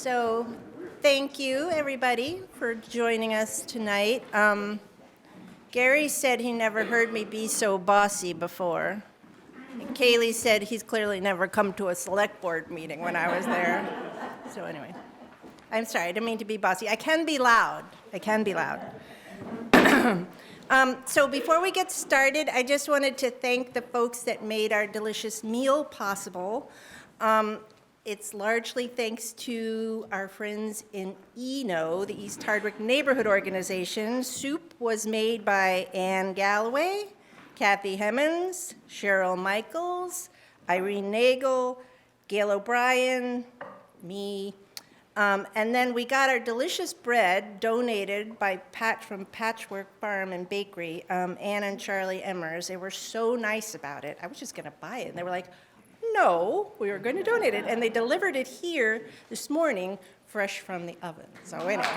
So thank you, everybody, for joining us tonight. Gary said he never heard me be so bossy before. And Kaylee said he's clearly never come to a select board meeting when I was there. So anyway, I'm sorry, I didn't mean to be bossy. I can be loud. So before we get started, I just wanted to thank the folks that made our delicious meal possible. It's largely thanks to our friends in ENO, the East Hardwick Neighborhood Organization. Soup was made by Ann Galloway, Kathy Hemmons, Cheryl Michaels, Irene Nagel, Gail O'Brien, me. And then we got our delicious bread donated by from Patchwork Farm and Bakery, Ann and Charlie Emmers. They were so nice about it. I was just going to buy it. And they were like, no, we were going to donate it. And they delivered it here this morning, fresh from the oven. So anyway,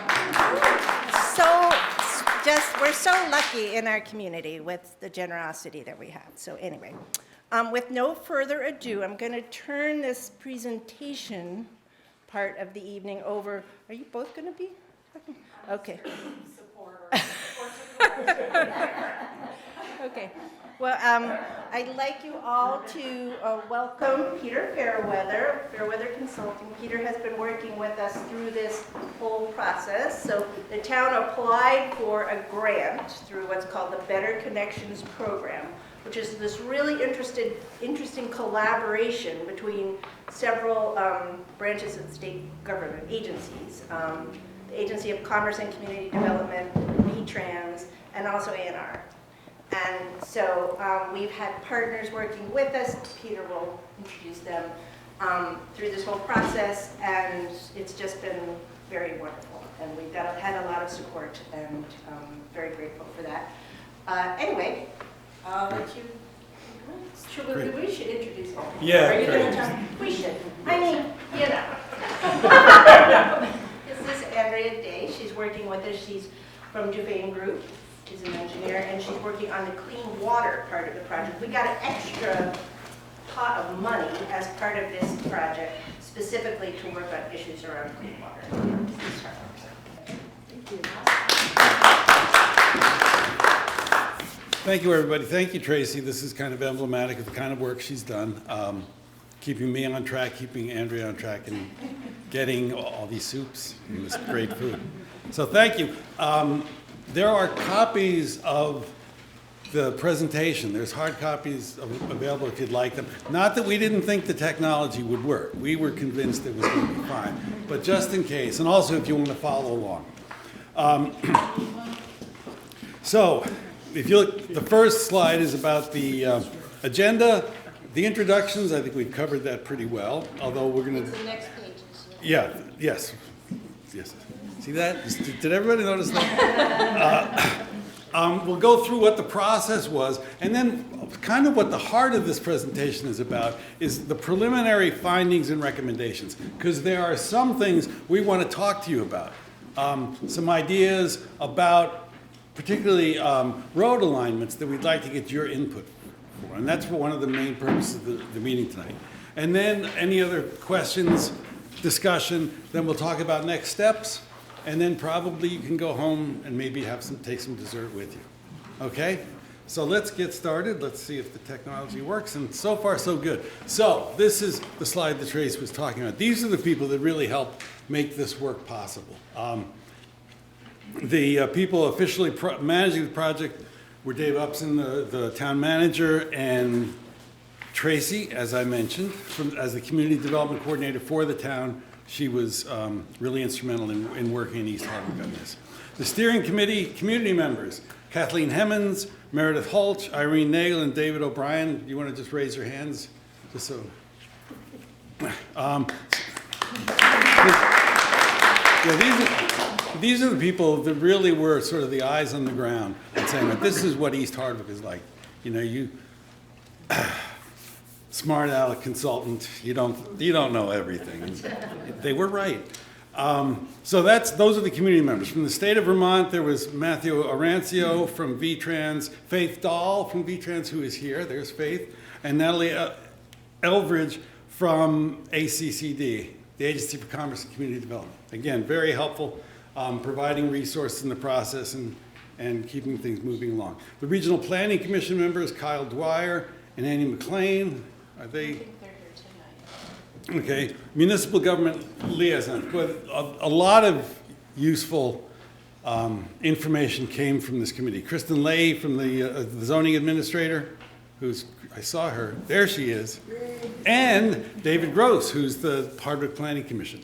we're so lucky in our community with the generosity that we have. So anyway, with no further ado, I'm going to turn this presentation part of the evening over. Are you both going to be talking? Okay. Okay. Well, I'd like you all to welcome Peter Fairweather Consulting. Peter has been working with us through this whole process. So the town applied for a grant through what's called the Better Connections Program, which is this really interesting collaboration between several branches of the state government agencies, the Agency of Commerce and Community Development, VTrans, and also A&R. And so we've had partners working with us. Peter will introduce them through this whole process, and it's just been very wonderful. And we've had a lot of support, and very grateful for that. Anyway, I'll let you. We should introduce him. Yeah. Are you going to talk? We should. I mean, you know. This is Andrea Day. She's working with us. She's from Dufane Group. She's an engineer, and she's working on the clean water part of the project. We got an extra pot of money as part of this project, specifically to work on issues around clean water. Thank you. Thank you, everybody. Thank you, Tracy. This is kind of emblematic of the kind of work she's done, keeping me on track, keeping Andrea on track, and getting all these soups and this great food. So thank you. There are copies of the presentation. There's hard copies available if you'd like them. Not that we didn't think the technology would work. We were convinced it was going to be fine. But just in case, and also if you want to follow along. So, if you look, the first slide is about the agenda. The introductions, I think we've covered that pretty well, although we're going to... It's the next page. Yeah, yes. See that? Did everybody notice that? We'll go through what the process was, and then kind of what the heart of this presentation is about is the preliminary findings and recommendations, because there are some things we want to talk to you about. Some ideas about particularly road alignments that we'd like to get your input for, and that's one of the main purposes of the meeting tonight. And then any other questions, discussion, then we'll talk about next steps. And then probably you can go home and maybe take some dessert with you. Okay? So let's get started. Let's see if the technology works. And so far, so good. So this is the slide that Trace was talking about. These are the people that really helped make this work possible. The people officially managing the project were Dave Upson, the town manager, and Tracy, as I mentioned, as the community development coordinator for the town. She was really instrumental in working in East Hardwick on this. The steering committee community members, Kathleen Hemmons, Meredith Holch, Irene Nagel, and David O'Brien. You want to just raise your hands? Just so. These are the people that really were sort of the eyes on the ground and saying, like, this is what East Hardwick is like. You know, you... smart aleck consultant, you don't know everything. They were right. So those are the community members. From the state of Vermont, there was Matthew Arancio from VTrans, Faith Dahl from VTrans, who is here, there's Faith, and Natalie Elbridge from ACCD. the Agency for Commerce and Community Development. Again, very helpful, providing resources in the process and keeping things moving along. The Regional Planning Commission members, Kyle Dwyer and Annie McLean, are they? I think they're here tonight. Okay, municipal government liaison. A lot of useful information came from this committee. Kristen Lay from the zoning administrator, I saw her, there she is. And David Gross, who's the Hardwick Planning Commission.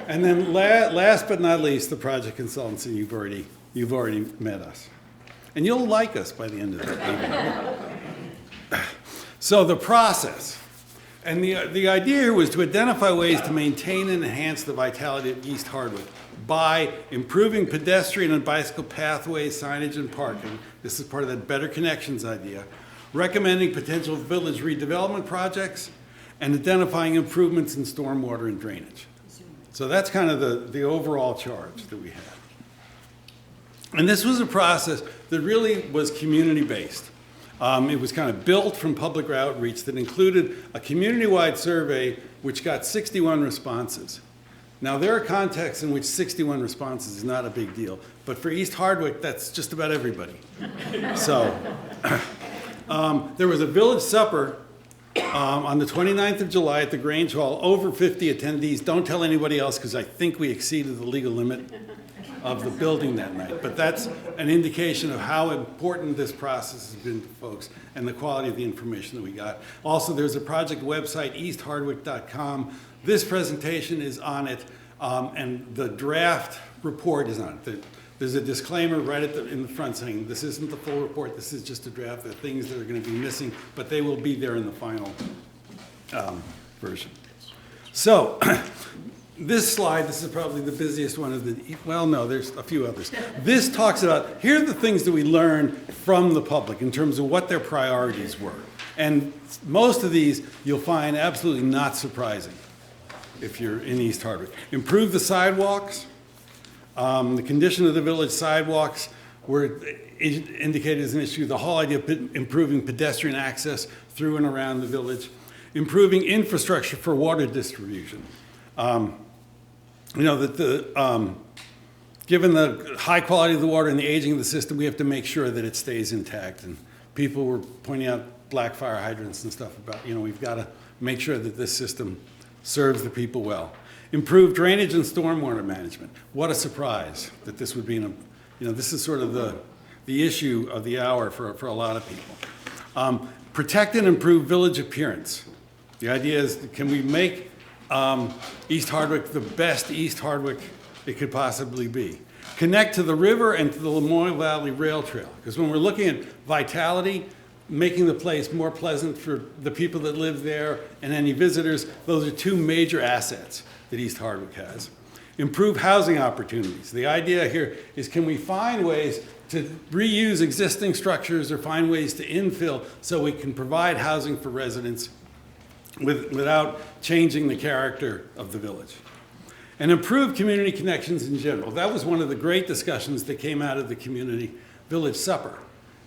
And then last but not least, the project consultants, and you've already met us. And you'll like us by the end of the evening. So the process. And the idea here was to identify ways to maintain and enhance the vitality of East Hardwick by improving pedestrian and bicycle pathways, signage, and parking. This is part of that Better Connections idea. Recommending potential village redevelopment projects and identifying improvements in stormwater and drainage. So that's kind of the overall charge that we had. And this was a process that really was community-based. It was kind of built from public outreach that included a community-wide survey which got 61 responses. Now, there are contexts in which 61 responses is not a big deal, but for East Hardwick, that's just about everybody. So, there was a village supper on the 29th of July at the Grange Hall, over 50 attendees. Don't tell anybody else, because I think we exceeded the legal limit of the building that night. But that's an indication of how important this process has been to folks and the quality of the information that we got. Also, there's a project website, easthardwick.com. This presentation is on it, and the draft report is on it. There's a disclaimer right in the front saying this isn't the full report, this is just a draft. There are things that are going to be missing, but they will be there in the final version. So, this slide, this is probably the busiest one of the, well, no, there's a few others. This talks about, here are the things that we learned from the public in terms of what their priorities were. And most of these you'll find absolutely not surprising if you're in East Hardwick. Improve the sidewalks. The condition of the village sidewalks were indicated as an issue. The whole idea of improving pedestrian access through and around the village. Improving infrastructure for water distribution. You know, that given the high quality of the water and the aging of the system, we have to make sure that it stays intact. And people were pointing out black fire hydrants and stuff about, you know, we've got to make sure that this system serves the people well. Improve drainage and stormwater management. What a surprise that this would be you know, this is sort of the issue of the hour for a lot of people. Protect and improve village appearance. The idea is, can we make East Hardwick the best East Hardwick it could possibly be? Connect to the river and to the Lamoille Valley Rail Trail. Because when we're looking at vitality, making the place more pleasant for the people that live there and any visitors, those are two major assets that East Hardwick has. Improve housing opportunities. The idea here is, can we find ways to reuse existing structures or find ways to infill so we can provide housing for residents without changing the character of the village. And improve community connections in general. That was one of the great discussions that came out of the community village supper.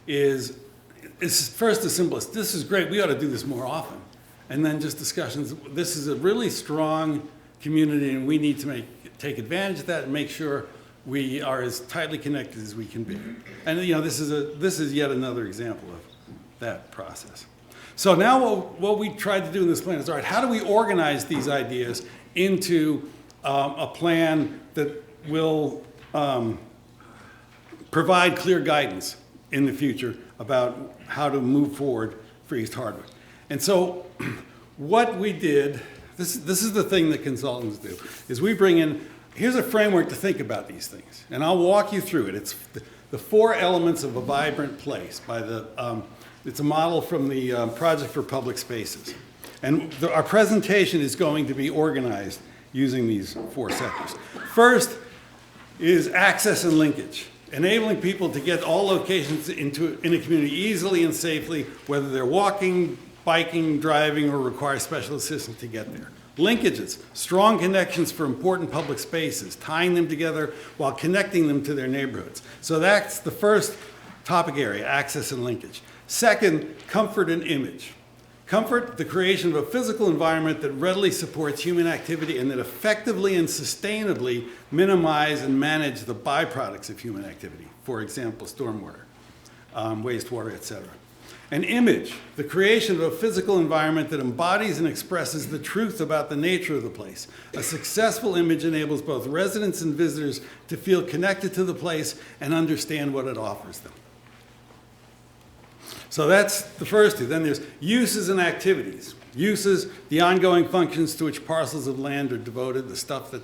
It's first as simple as, this is great, we ought to do this more often. And then just discussions, this is a really strong community and we need to take advantage of that and make sure we are as tightly connected as we can be. And you know, this is yet another example of that process. So now what we tried to do in this plan is, all right, how do we organize these ideas into a plan that will provide clear guidance in the future about how to move forward for East Hardwick? And so what we did, this is the thing that consultants do, is we bring in, here's a framework to think about these things. And I'll walk you through it. It's the 4 elements of a vibrant place by it's a model from the Project for Public Spaces. And our presentation is going to be organized using these 4 sectors. First is access and linkage, enabling people to get all locations in a community easily and safely, whether they're walking, biking, driving, or require special assistance to get there. Linkages, strong connections for important public spaces, tying them together while connecting them to their neighborhoods. So that's the first topic area, access and linkage. Second, comfort and image. Comfort, the creation of a physical environment that readily supports human activity and that effectively and sustainably minimize and manage the byproducts of human activity. For example, stormwater, wastewater, etc. An image, the creation of a physical environment that embodies and expresses the truth about the nature of the place. A successful image enables both residents and visitors to feel connected to the place and understand what it offers them. So that's the first two. Then there's uses and activities. Uses, the ongoing functions to which parcels of land are devoted, the stuff that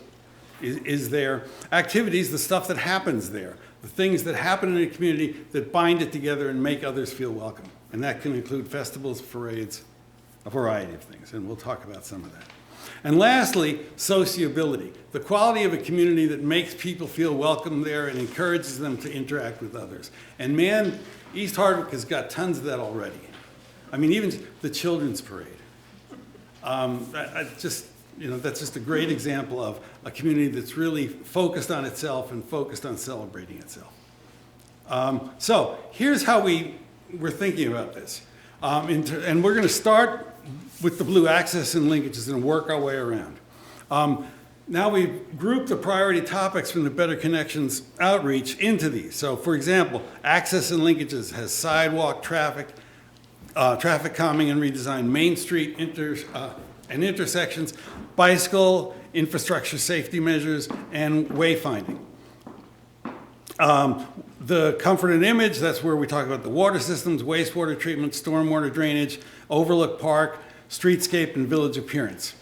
is there. Activities, the stuff that happens there, the things that happen in a community that bind it together and make others feel welcome. And that can include festivals, parades, a variety of things, and we'll talk about some of that. And lastly, sociability, the quality of a community that makes people feel welcome there and encourages them to interact with others. And man, East Hardwick has got tons of that already. I mean, even the children's parade. That's just a great example of a community that's really focused on itself and focused on celebrating itself. So here's how we're thinking about this. And we're going to start with the blue access and linkages and work our way around. Now we've grouped the priority topics from the Better Connections outreach into these. So for example, access and linkages has sidewalk, traffic calming and redesign, Main Street and intersections, bicycle, infrastructure safety measures, and wayfinding. The comfort and image, that's where we talk about the water systems, wastewater treatment, stormwater drainage, overlook park, streetscape, and village appearance.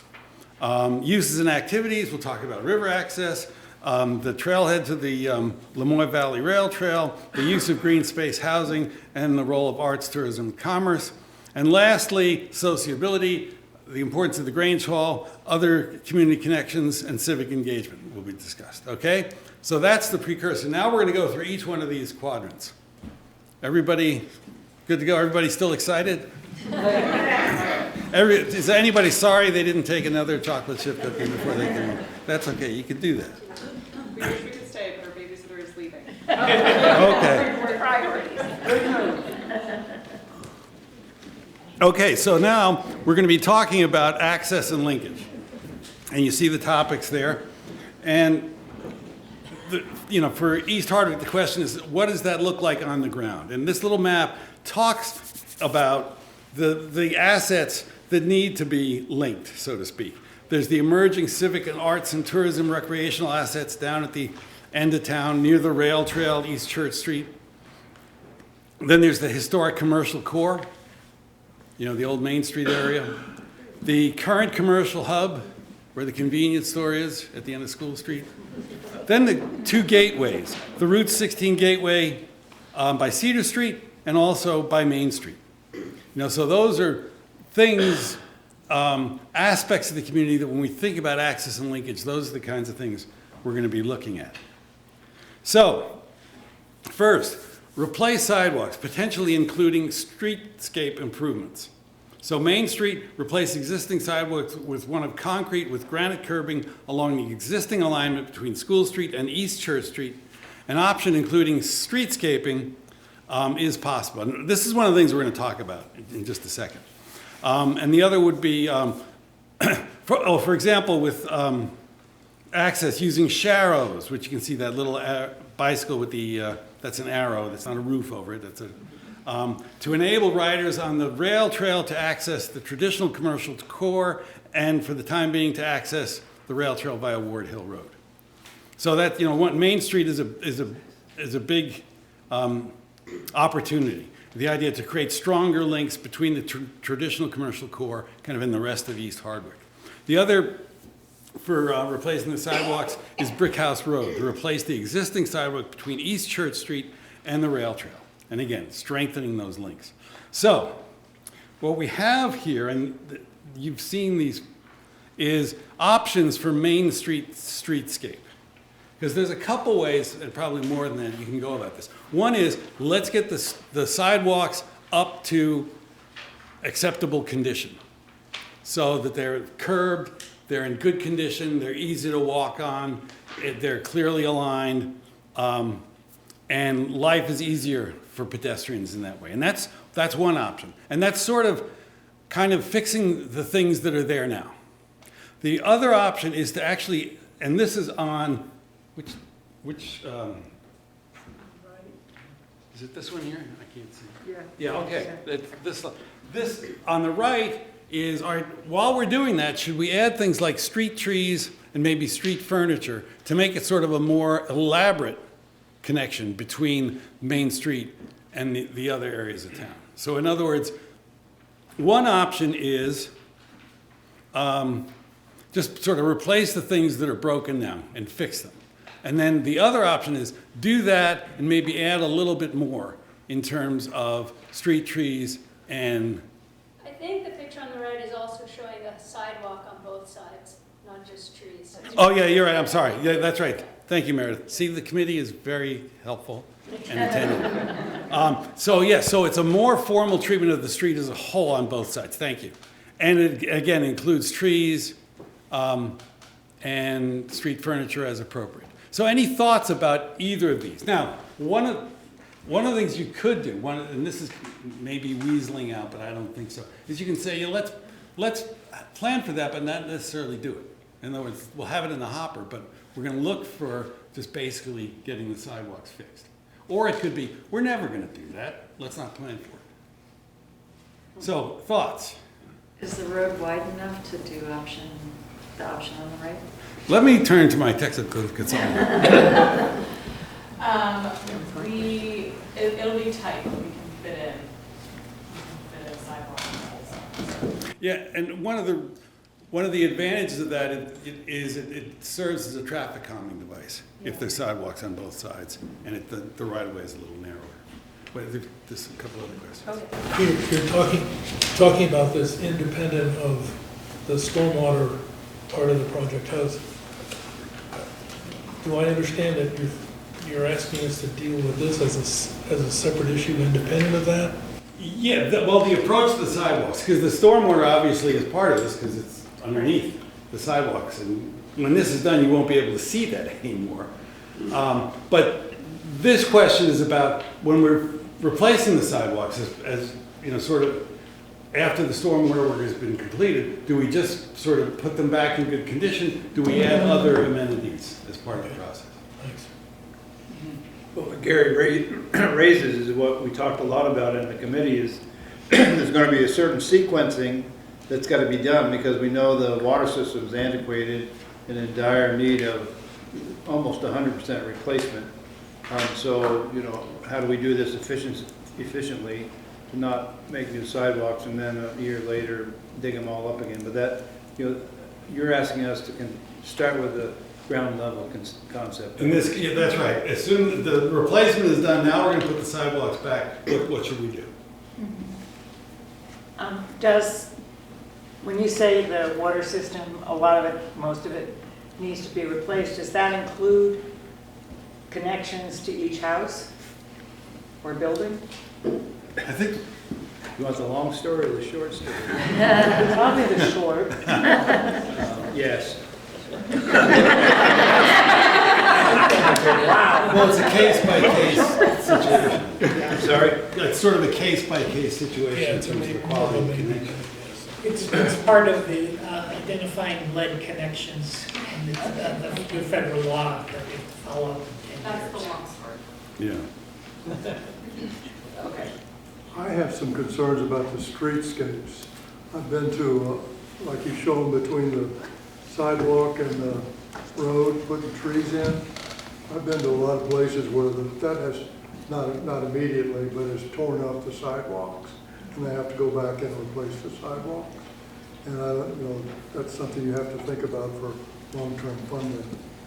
Uses and activities, we'll talk about river access, the trailhead to the Lemoyne Valley Rail Trail, the use of green space housing, and the role of arts, tourism, and commerce. And lastly, sociability, the importance of the Grange Hall, other community connections, and civic engagement will be discussed, okay? So that's the precursor. Now we're going to go through each one of these quadrants. Everybody good to go? Everybody still excited? Is anybody sorry they didn't take another chocolate chip cookie before they came? That's okay, you can do that. We wish we could stay, but our babysitter is leaving. Okay. Priorities. Okay, so now we're going to be talking about access and linkage. And you see the topics there. And for East Hardwick, the question is, what does that look like on the ground? And this little map talks about the assets that need to be linked, so to speak. There's the emerging civic and arts and tourism recreational assets down at the end of town near the rail trail, East Church Street. Then there's the historic commercial core, the old Main Street area. The current commercial hub, where the convenience store is at the end of School Street. Then the two gateways, the Route 16 gateway by Cedar Street and also by Main Street. So those are things, aspects of the community that when we think about access and linkage, those are the kinds of things we're going to be looking at. So, first, replace sidewalks, potentially including streetscape improvements. So Main Street, replace existing sidewalks with one of concrete with granite curbing along the existing alignment between School Street and East Church Street. An option including streetscaping is possible. And this is one of the things we're going to talk about in just a second. And the other would be, for example, with access using sharrows, which you can see that little bicycle with the, that's an arrow, that's not a roof over it, that's a, to enable riders on the rail trail to access the traditional commercial core and for the time being to access the rail trail via Ward Hill Road. So that, Main Street is a big opportunity. The idea to create stronger links between the traditional commercial core kind of in the rest of East Hardwick. The other for replacing the sidewalks is Brick House Road, to replace the existing sidewalk between East Church Street and the rail trail. And again, strengthening those links. So what we have here, and you've seen these, is options for Main Street streetscape. Because there's a couple ways, and probably more than that, you can go about this. One is, let's get the sidewalks up to acceptable condition so that they're curbed, they're in good condition, they're easy to walk on, they're clearly aligned, and life is easier for pedestrians in that way. And that's one option. And that's sort of kind of fixing the things that are there now. The other option is to actually, and this is on, which is it this one here? I can't see. Yeah. Yeah, okay. This on the right is, all right, while we're doing that, should we add things like street trees and maybe street furniture to make it sort of a more elaborate connection between Main Street and the other areas of town? So in other words, one option is just sort of replace the things that are broken now and fix them. And then the other option is do that and maybe add a little bit more in terms of street trees and... I think the picture on the right is also showing a sidewalk on both sides, not just trees. Oh, yeah, you're right, I'm sorry. Yeah, that's right. Thank you, Meredith. See, the committee is very helpful and attentive. So it's a more formal treatment of the street as a whole on both sides. Thank you. And it, again, includes trees and street furniture as appropriate. So any thoughts about either of these? Now, one of the things you could do, and this is maybe weaseling out, but I don't think so, is you can say, let's plan for that, but not necessarily do it. In other words, we'll have it in the hopper, but we're going to look for just basically getting the sidewalks fixed. Or it could be, we're never going to do that. Let's not plan for it. So, thoughts? Is the road wide enough to do the option on the right? Let me turn to my technical consultant. It'll be tight, but we can fit in a sidewalk on both sides. Yeah, and one of the advantages of that is it serves as a traffic calming device if there's sidewalks on both sides and the right of way is a little narrower. But there's a couple other questions. You're talking about this independent of the stormwater part of the project. Do I understand that you're asking us to deal with this as a separate issue independent of that? Yeah, the approach to the sidewalks, because the stormwater obviously is part of this because it's underneath the sidewalks. And when this is done, you won't be able to see that anymore. But this question is about when we're replacing the sidewalks as you know, sort of after the stormwater work has been completed, do we just sort of put them back in good condition? Do we add other amenities as part of the process? Thanks. Well, what Gary raises is what we talked a lot about in the committee is there's going to be a certain sequencing that's got to be done because we know the water system is antiquated and in dire need of almost 100% replacement. So, you know, how do we do this efficiently to not make new sidewalks and then a year later dig them all up again? But that, you know, you're asking us to start with the ground level concept. And this, yeah, that's right. As soon as the replacement is done, now we're going to put the sidewalks back. What should we do? When you say the water system, a lot of it, most of it needs to be replaced, does that include connections to each house or building? I think, You want the long story or the short story? Probably the short. Yes. Wow. well, it's a case-by-case situation. I'm sorry? It's sort of a case-by-case situation Yeah, in it's terms of the more of quality a of maybe. connection. It's part of the identifying lead connections and the new federal law that we have to follow up in 10 That's the years. long story. Yeah. Okay. I have some concerns about the streetscapes. I've been to, like you've shown between the sidewalk and the road, putting trees in. I've been to a lot of places where that has, not immediately, but has torn up the sidewalks. And they have to go back and replace the sidewalk. And that's something you have to think about for long-term funding.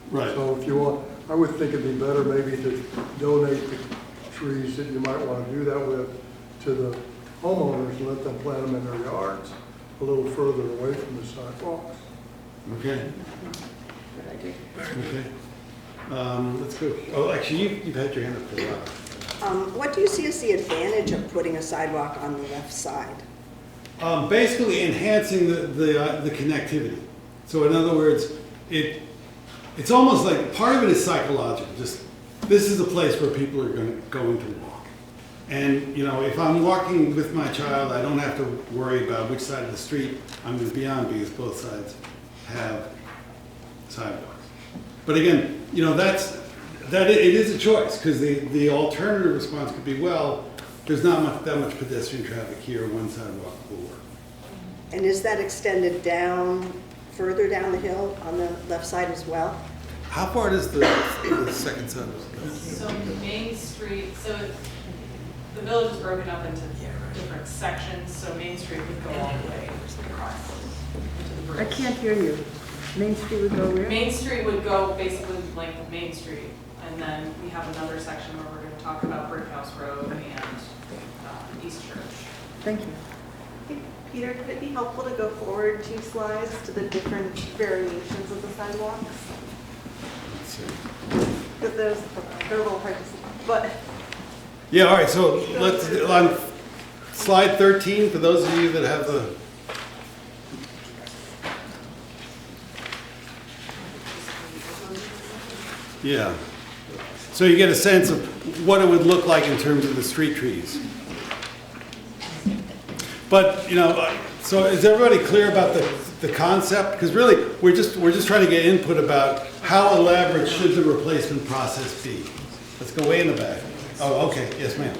Right. So if you want, I would think it'd be better maybe to donate the trees that you might want to do that with to the homeowners and let them plant them in their yards a little further away from the sidewalks. Okay. Good idea. Okay. Let's go. Oh, actually, you've had your hand up for a while. What do you see as the advantage of putting a sidewalk on the left side? Basically enhancing the connectivity. So in other words, it's almost like part of it is psychological. Just this is a place where people are going to walk, And, you know, if I'm walking with my child, I don't have to worry about which side of the street I'm going to be on because both sides have sidewalks. But again, you know, it is a choice, because the alternative response could be, well, there's not that much pedestrian traffic here, one sidewalk will work. And is that extended down, further down the hill on the left side as well? How far does the second side of the So Main Street, so the village is broken up into different sections, so Main Street would go all the way across to the I bridge. can't hear you. Main Street would go where? Main Street would go basically the length of Main Street, and then we have another section where we're gonna talk about Brick House Road and East Church. Thank you. Peter, could it be helpful to go forward 2 slides to the different variations of the sidewalks? Let's see. Because they're a little hard to see, but Yeah, all right, so let's, on slide 13, for those of you that have the, yeah. So you get a sense of what it would look like in terms of the street trees. But, you know, so is everybody clear about the concept? Because really, we're just trying to get input about how elaborate should the replacement process be. Let's go way in the back. Oh, okay, yes, ma'am.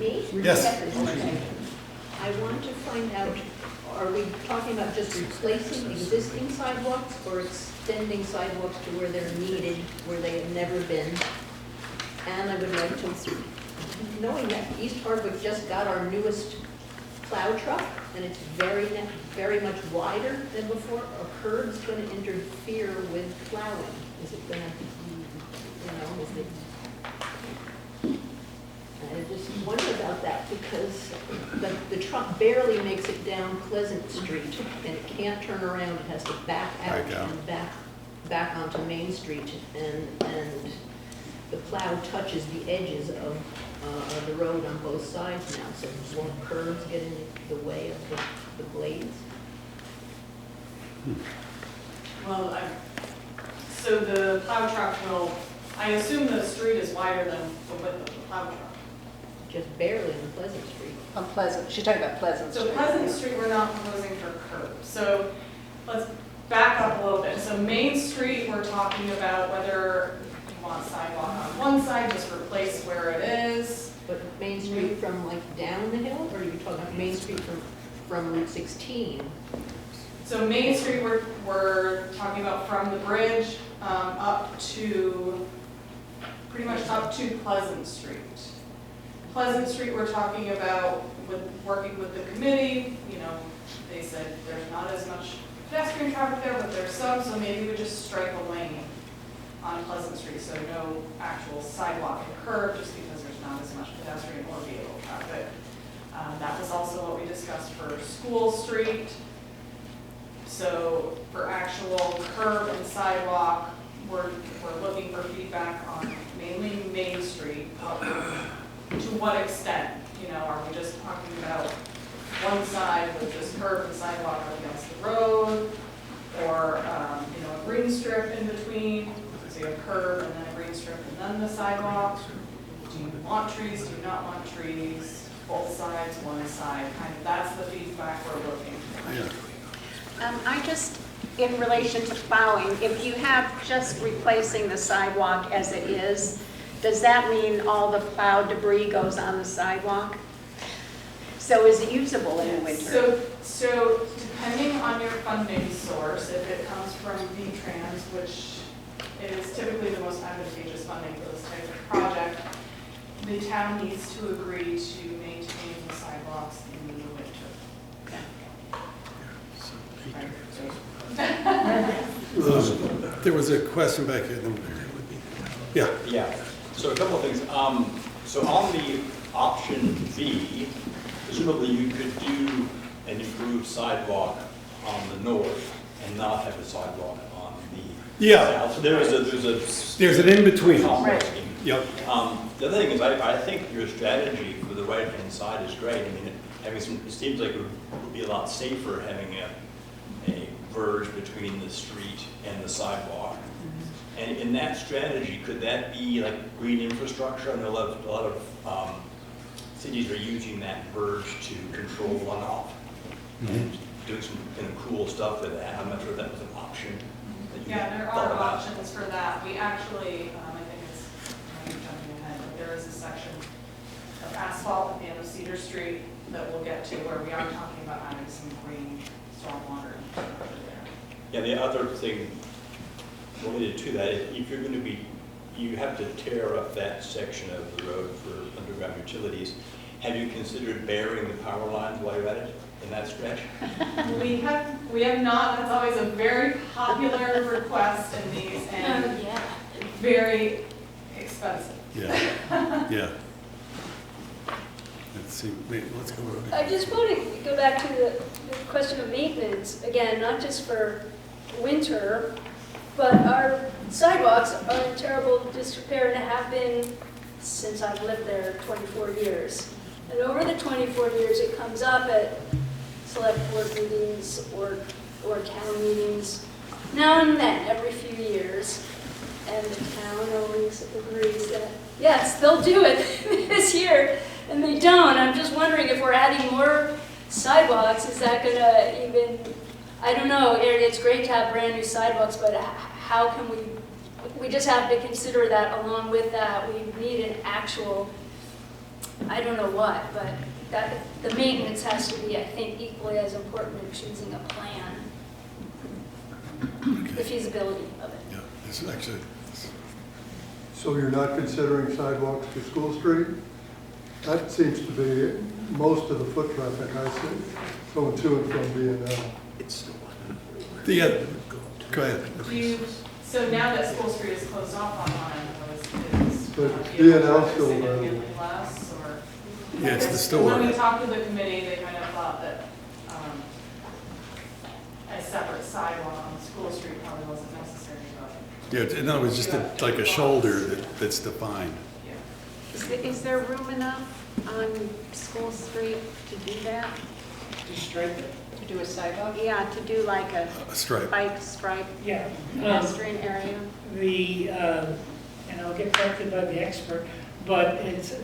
Me? Yes. I want to find out, are we talking about just replacing existing sidewalks or extending sidewalks to where they're needed, where they have never been? And I would like to, knowing that East Hardwick just got our newest plow truck, and it's very much wider than before, are curbs going to interfere with plowing? Is it going to, you know, is it? I just wonder about that, because the truck barely makes it down Pleasant Street, and it can't turn around, it has to back out and back onto Main Street, and the plow touches the edges of the road on both sides now, so won't curbs get in the way of the blades? Well, so the plow truck will, I assume the street is wider than the width of the plow truck. Just barely on Pleasant Street. On Pleasant, she's talking about Pleasant Street. So Pleasant Street, we're not proposing for curbs. So let's back up a little bit. So Main Street, we're talking about whether you want sidewalk on one side, just replace where it is. But Main Street from like down the hill, or are you talking about Main Street from Route 16? So Main Street, we're talking about from the bridge up to, pretty much up to Pleasant Street. Pleasant Street, we're talking about working with the committee. You know, they said there's not as much pedestrian traffic there, but there's some, so maybe we just strike a lane on Pleasant Street, so no actual sidewalk and curb, just because there's not as much pedestrian or vehicle traffic. That was also what we discussed for School Street. So for actual curb and sidewalk, we're looking for feedback on mainly Main Street. To what extent, you know, are we just talking about one side with just curb and sidewalk up against the road, or you know, a green strip in between, so you have curb and then a green strip and then the sidewalk? Do you want trees? Do you not want trees? Both sides, one side, kind of, that's the feedback we're looking for. Yeah. I just, in relation to plowing, if you have just replacing the sidewalk as it is, does that mean all the plowed debris goes on the sidewalk? So is it usable in the winter? So depending on your funding source, if it comes from V-Trans, which is typically the most advantageous funding for this type of project, the town needs to agree to maintain the sidewalks in the winter. There was a question back here. Yeah. Yeah, so a couple of things. So on the option B, presumably you could do an improved sidewalk on the north and not have a sidewalk on the south. So there's an in-between. Right. Yep. The other thing is I think your strategy for the right-hand side is great. I mean, it seems like it would be a lot safer having a verge between the street and the sidewalk. And in that strategy, could that be like green infrastructure? I know a lot of cities are using that verge to control runoff and doing some kind of cool stuff with that. I'm not sure if that was an option. That you Yeah, there thought are about. options for that. We actually, I think it's, I'm jumping ahead, but there is a section of asphalt at the end of Cedar Street that we'll get to where we are talking about adding some green stormwater infrastructure there. Yeah, the other thing related to that, if you're going to be, you have to tear up that section of the road for underground utilities. Have you considered burying the power lines while you're at it in that stretch? We have not. That's always a very popular request in these and Yeah. very expensive. Yeah, yeah. Let's see, wait, let's go over I just want to go back to the question of maintenance, again, not just for winter, but our sidewalks are in terrible disrepair and have been since I've lived there 24 years. And over the 24 years, it comes up at select board meetings or town meetings, now and then, every few years. And the town always agrees that, yes, they'll do it this year, and they don't. I'm just wondering if we're adding more sidewalks, is that gonna even, I don't know, it's great to have brand new sidewalks, but how can we just have to consider that along with that, we need an actual, I don't know what, but that, the maintenance has to be, I think, equally as important in choosing a plan, the feasibility of it. Yeah, it's actually, So you're not considering sidewalks to School Street? That seems to be most of the foot traffic I see going to and from B&L. yeah, go ahead. So now that School Street is closed off online, But B&L B&L still significantly available. less, or? Yeah, it's the store. When we talked to the committee, they kind of thought that a separate sidewalk on School Street probably wasn't necessary, but. Yeah, no, it's just like a shoulder that's defined. Is there room enough on School Street to do that? To stripe it. To do a sidewalk? Yeah, to do like a A stripe. bike stripe Yeah. pedestrian area. And I'll get corrected by the expert, but it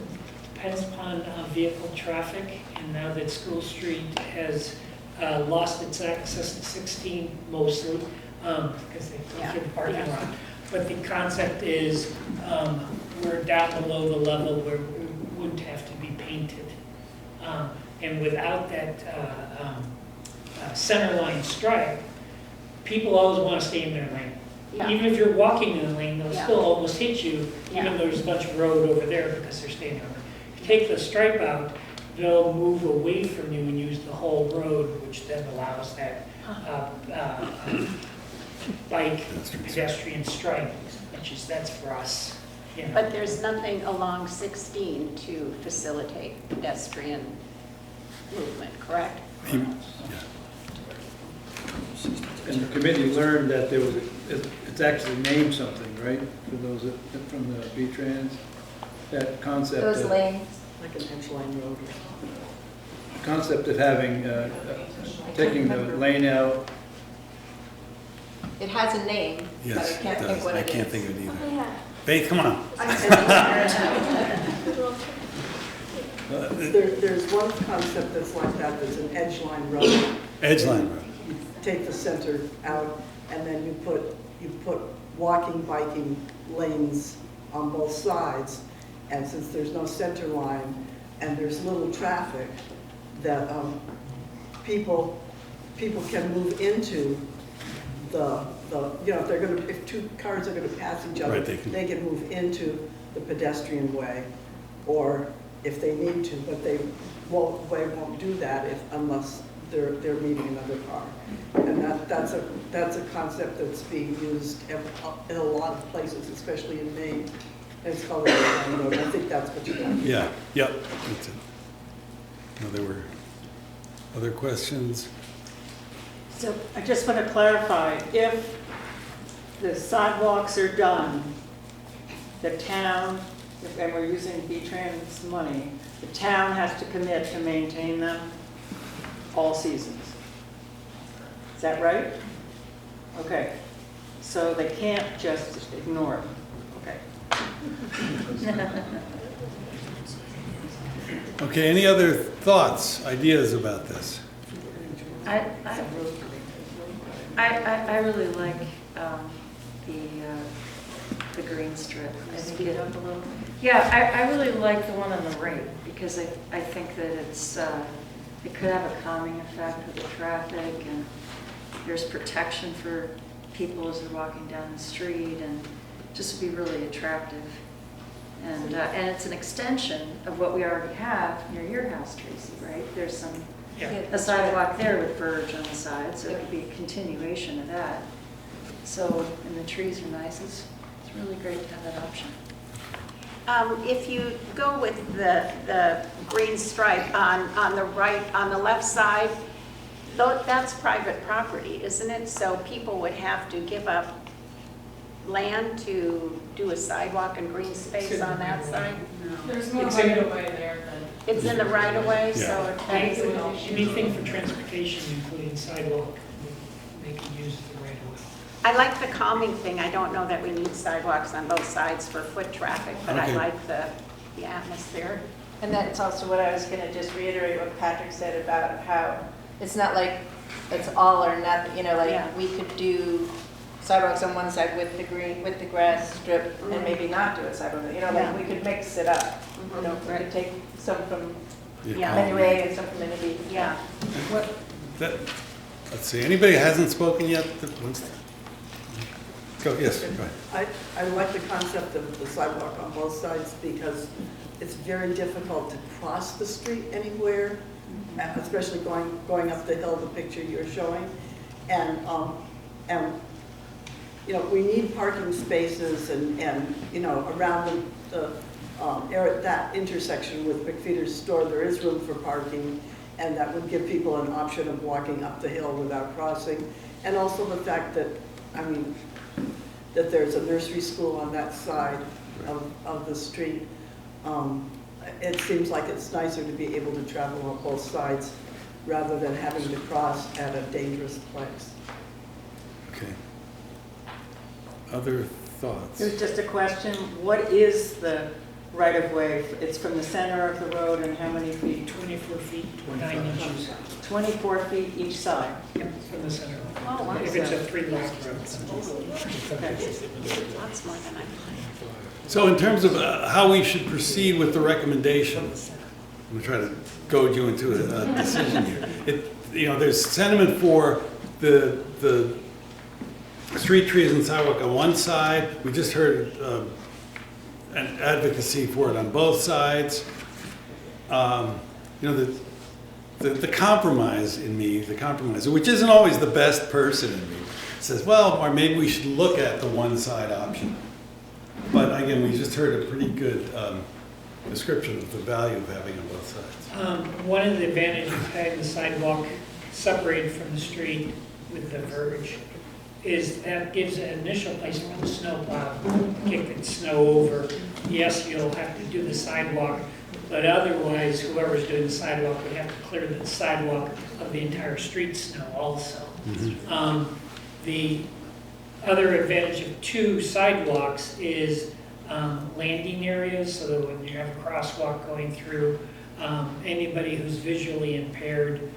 depends upon vehicle traffic, and now that School Street has lost its access to 16 mostly, because they took in the parking lot. But the concept is we're down below the level where we wouldn't have to be painted. And without that center line stripe, people always want to stay in their lane. Yeah. Even if you're walking in the lane, they'll Yeah. still almost hit you, even Yeah. though there's a bunch of road over there because they're staying over. If you take the stripe out, they'll move away from you and use the whole road, which then allows that bike pedestrian stripe, that's for us. You know. But there's nothing along 16 to facilitate pedestrian movement, correct? And the committee learned that there was, it's actually named something, right? For those from the B-Trans, that concept Those of, lanes, like an edge line road. concept of having, taking the lane out. It has a name, but I Yes, can't it think does. what I it is. can't think of it either. Oh, yeah. Faith, come on. There's one concept that's like that, there's an edge line road. Edgeline Road. You take the center out, and then you put walking, biking lanes on both sides. And since there's no center line, and there's little traffic, that people can move into the, if they're gonna, if two cars are gonna pass each other, Right, they can move into the pedestrian way, or if they need to, but they won't do that unless they're meeting another car. And that's a concept that's being used in a lot of places, especially in Maine. And it's called Edgeline Road. I think that's what you got. Yeah, yep, that's it. No, there were other questions? So I just want to clarify, if the sidewalks are done, the town, and we're using B-Trans money, the town has to commit to maintain them all seasons. Is that right? Okay, so they can't just ignore them. Okay. Okay, any other thoughts, ideas about this? I really like the green strip. I think Speak up a little. Yeah, I really like the one on the right because I think that it could have a calming effect with the traffic, and there's protection for people as they're walking down the street, and just be really attractive. And it's an extension of what we already have near your house, Tracy, right? There's some, a sidewalk there with verge on the side, so it could be a continuation of that. So, and the trees are nice. It's really great to have that option. If you go with the green stripe on the right, on the left side, that's private property, isn't it? So people would have to give up land to do a sidewalk and green space on that side? There's more right of way there than. It's in the right of way, so it depends. Anything for transportation, including sidewalk, they can use the right of way. I like the calming thing. I don't know that we need sidewalks on both sides for foot traffic, but I Okay. like the atmosphere. And that's also what I was going to just reiterate what Patrick said about how it's not like it's all or nothing, you know, like Yeah. we could do sidewalks on one side with the green, with the grass strip and maybe not do a sidewalk, you know, like Yeah. we could mix it up. You know, we could take some from Yeah. Anyway and some from Minnie. Yeah. Let's see, anybody hasn't spoken yet that wants to? Go, yes, go ahead. I like the concept of the sidewalk on both sides because it's very difficult to cross the street anywhere, especially going up the hill, the picture you're showing. And you know, we need parking spaces and you know, around the area, that intersection with McFeeder's store, there is room for parking, and that would give people an option of walking up the hill without crossing. And also the fact that, I mean, that there's a nursery school on that side of the street. It seems like it's nicer to be able to travel on both sides rather than having to cross at a dangerous place. Okay. Other thoughts? There's just a question, what is the right-of-way? It's from the center of the road and how many feet? 24 feet, 9 inches 24 feet each side. from the center. Oh, wow. If it's a 3-lane road. Lots more than I planned. So in terms of how we should proceed with the recommendation, I'm gonna try to goad you into a decision here. You know, there's sentiment for the street trees and sidewalk on one side. We just heard an advocacy for it on both sides. You know, the compromise in me, the compromise, which isn't always the best person in me, says, well, or maybe we should look at the one side option. But again, we just heard a pretty good description of the value of having on both sides. One of the advantages of having the sidewalk separated from the street with the verge is that gives an initial place for the snowplow to kick the snow over. Yes, you'll have to do the sidewalk, but otherwise, whoever's doing the sidewalk would have to clear the sidewalk of the entire street snow also. The other advantage of 2 sidewalks is landing areas, so that when you have a crosswalk going through, anybody who's visually impaired,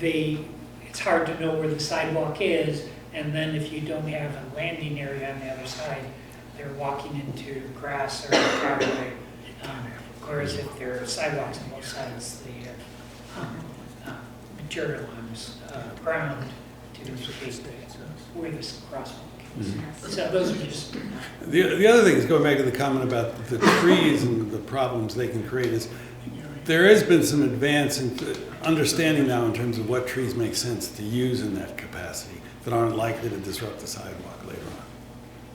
it's hard to know where the sidewalk is, and then if you don't have a landing area on the other side, they're walking into grass or driveway. Whereas if there are sidewalks on both sides, the material on ground to indicate where this crosswalk is. So those are just. The other thing is, going back to the comment about the trees and the problems they can create, is there has been some advance in understanding now in terms of what trees make sense to use in that capacity that aren't likely to disrupt the sidewalk later on.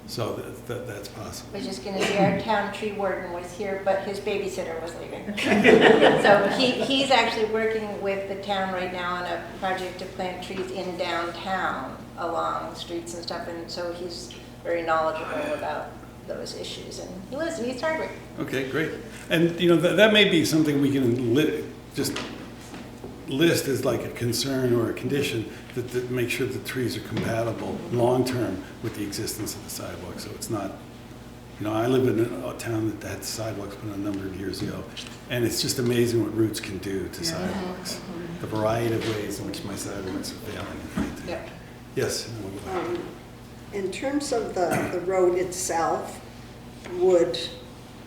So that's possible. I was just going to say, our town tree warden was here, but his babysitter was leaving. So he's actually working with the town right now on a project to plant trees in downtown along streets and stuff, and so he's very knowledgeable about those issues, and he lives in East Hardwick. Okay, great. And you know, that may be something we can just list as like a concern or a condition that make sure the trees are compatible long-term with the existence of the sidewalk, so it's not You know, I live in a town that had sidewalks put in a number of years ago, and it's just amazing what roots can do to sidewalks. The variety of ways in which my sidewalks are failing. Yep. Yes? In terms of the road itself, would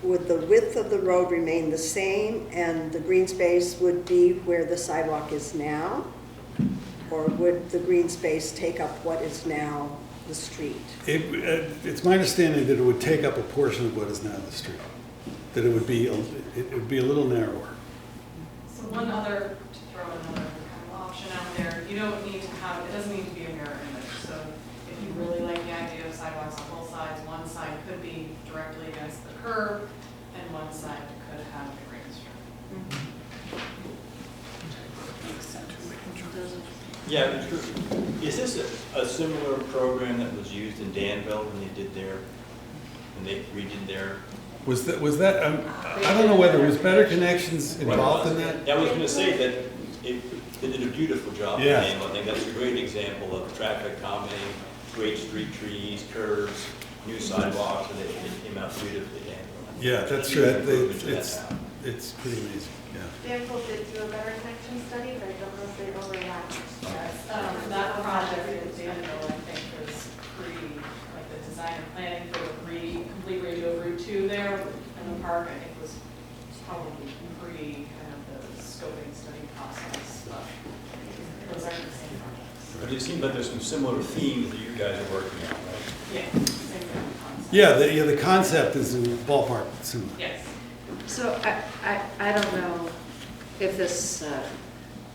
the width of the road remain the same and the green space would be where the sidewalk is now? Or would the green space take up what is now the street? It's my understanding that it would take up a portion of what is now the street. That it would be a little narrower. So one other, to throw another kind of option out there, you don't need to have, it doesn't need to be a mirror image. So if you really like the idea of sidewalks on both sides, one side could be directly against the curb and one side could have a green strip. Yeah, is this a similar program that was used in Danville when they redid their? Was that, I don't know whether it was Better Connections involved in that? I was going to say that they did a beautiful job in Yeah. Danville. I think that's a great example of traffic calming, great street trees, curves, new sidewalks, and it came out beautifully, Danville. Yeah, that's true. It's pretty amazing, yeah. Danville did do a Better Connection study, but I don't know if they overlapped. Yes, that project in Danville, I think, was like the design and planning for the complete redo of Route 2 there in the park, I think was probably kind of the scoping study process, but those aren't the same projects. But it seems like there's some similar themes that you guys are working on, right? Yeah, same kind of concept. Yeah, the concept is in ballpark similar. Yes. So I don't know if this,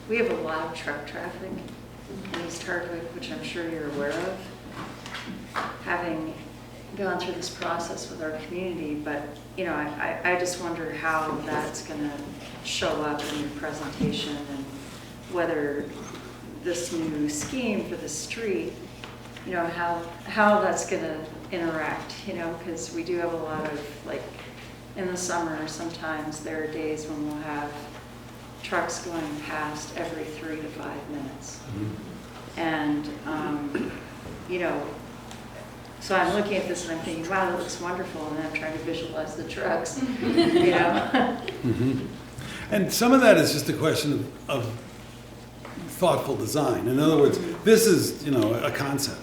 we have a lot of truck traffic in East Hardwick, which I'm sure you're aware of, having gone through this process with our community, but, you know, I just wonder how that's going to show up in your presentation and whether this new scheme for the street, you know, how that's going to interact, you know, because we do have a lot of, like, in the summer, sometimes there are days when we'll have trucks going past every 3 to 5 minutes. Mm-hmm. And, you know, so I'm looking at this and I'm thinking, wow, that looks wonderful, and I'm trying to visualize the trucks, you know? Mm-hmm. And some of that is just a question of thoughtful design. In other words, this is, you know, a concept.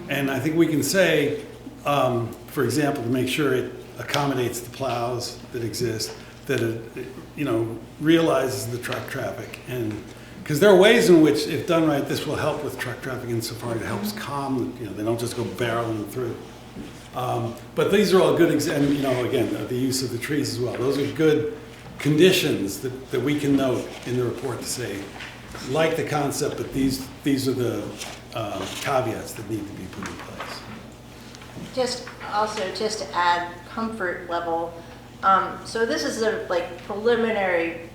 And I think we can say, for example, to make sure it accommodates the plows that exist, that it, you know, realizes the truck traffic. And because there are ways in which, if done right, this will help with truck traffic insofar as it helps calm, you know, they don't just go barreling through. But these are all good examples, you know, again, the use of the trees as well. Those are good conditions that we can note in the report to say, like the concept, but these are the caveats that need to be put in place. Just to add comfort level, so this is a preliminary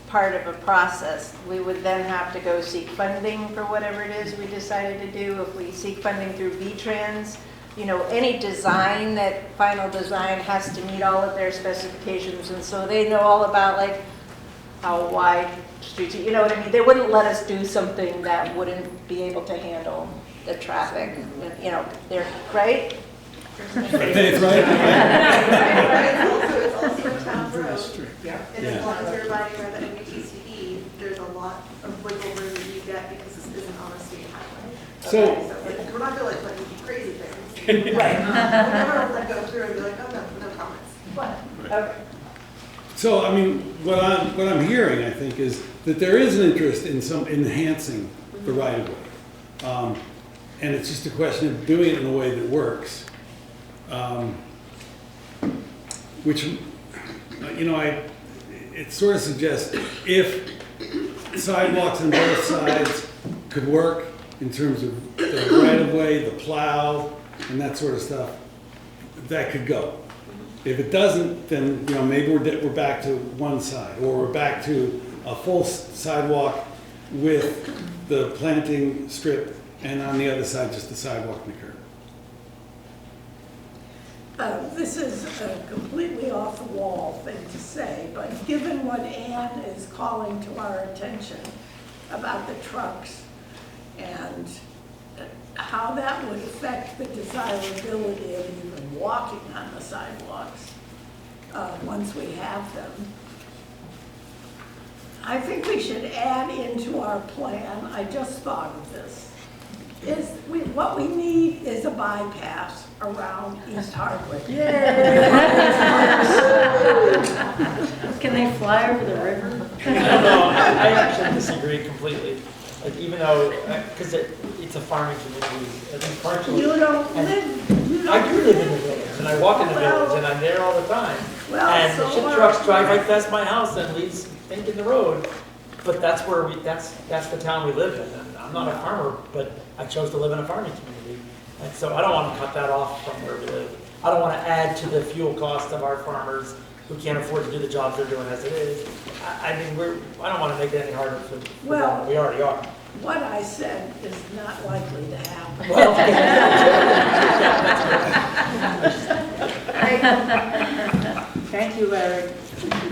part of a process. We would then have to go seek funding for whatever it is we decided to do. If we seek funding through V-Trans, you know, any design, that final design has to meet all of their specifications, and so they know all about like how wide streets, you know what I mean? They wouldn't let us do something that wouldn't be able to handle the traffic, you know, they're, right? It's right. It's also a town road. And as long as you're abiding by the MBTCE, there's a lot of wiggle room that you get because this isn't on a state highway. So- Okay, so like, we're not gonna like let you do crazy things. Right. We'll never let go through and be like, oh, no comments. But, Okay. So, I mean, what I'm hearing, I think, is that there is an interest in enhancing the right of way. And it's just a question of doing it in a way that works. Which, you know, it sort of suggests if sidewalks on both sides could work in terms of the right of way, the plow, and that sort of stuff, that could go. If it doesn't, then, you know, maybe we're back to one side, or we're back to a full sidewalk with the planting strip, and on the other side, just the sidewalk and the curb. This is a completely off-the-wall thing to say, but given what Ann is calling to our attention about the trucks and how that would affect the desirability of even walking on the sidewalks, once we have them. I think we should add into our plan, I just thought of this, what we need is a bypass around East Hardwick. Can they fly over the river? No, I actually disagree completely. Like even though, because it's a farming community, at least partially. You don't and live, I do live in the village, and I walk in the village, and I'm there all the time. And the shit trucks drive right past my house and leaves stink in the road. But that's where that's the town we live in. And I'm not a farmer, but I chose to live in a farming community. And so I don't want to cut that off from where we live. I don't want to add to the fuel cost of our farmers who can't afford to do the jobs they're doing as it is. I mean, I don't want to make it any harder for them than we already are. what I said is not likely to happen. Well, Thank you, Larry.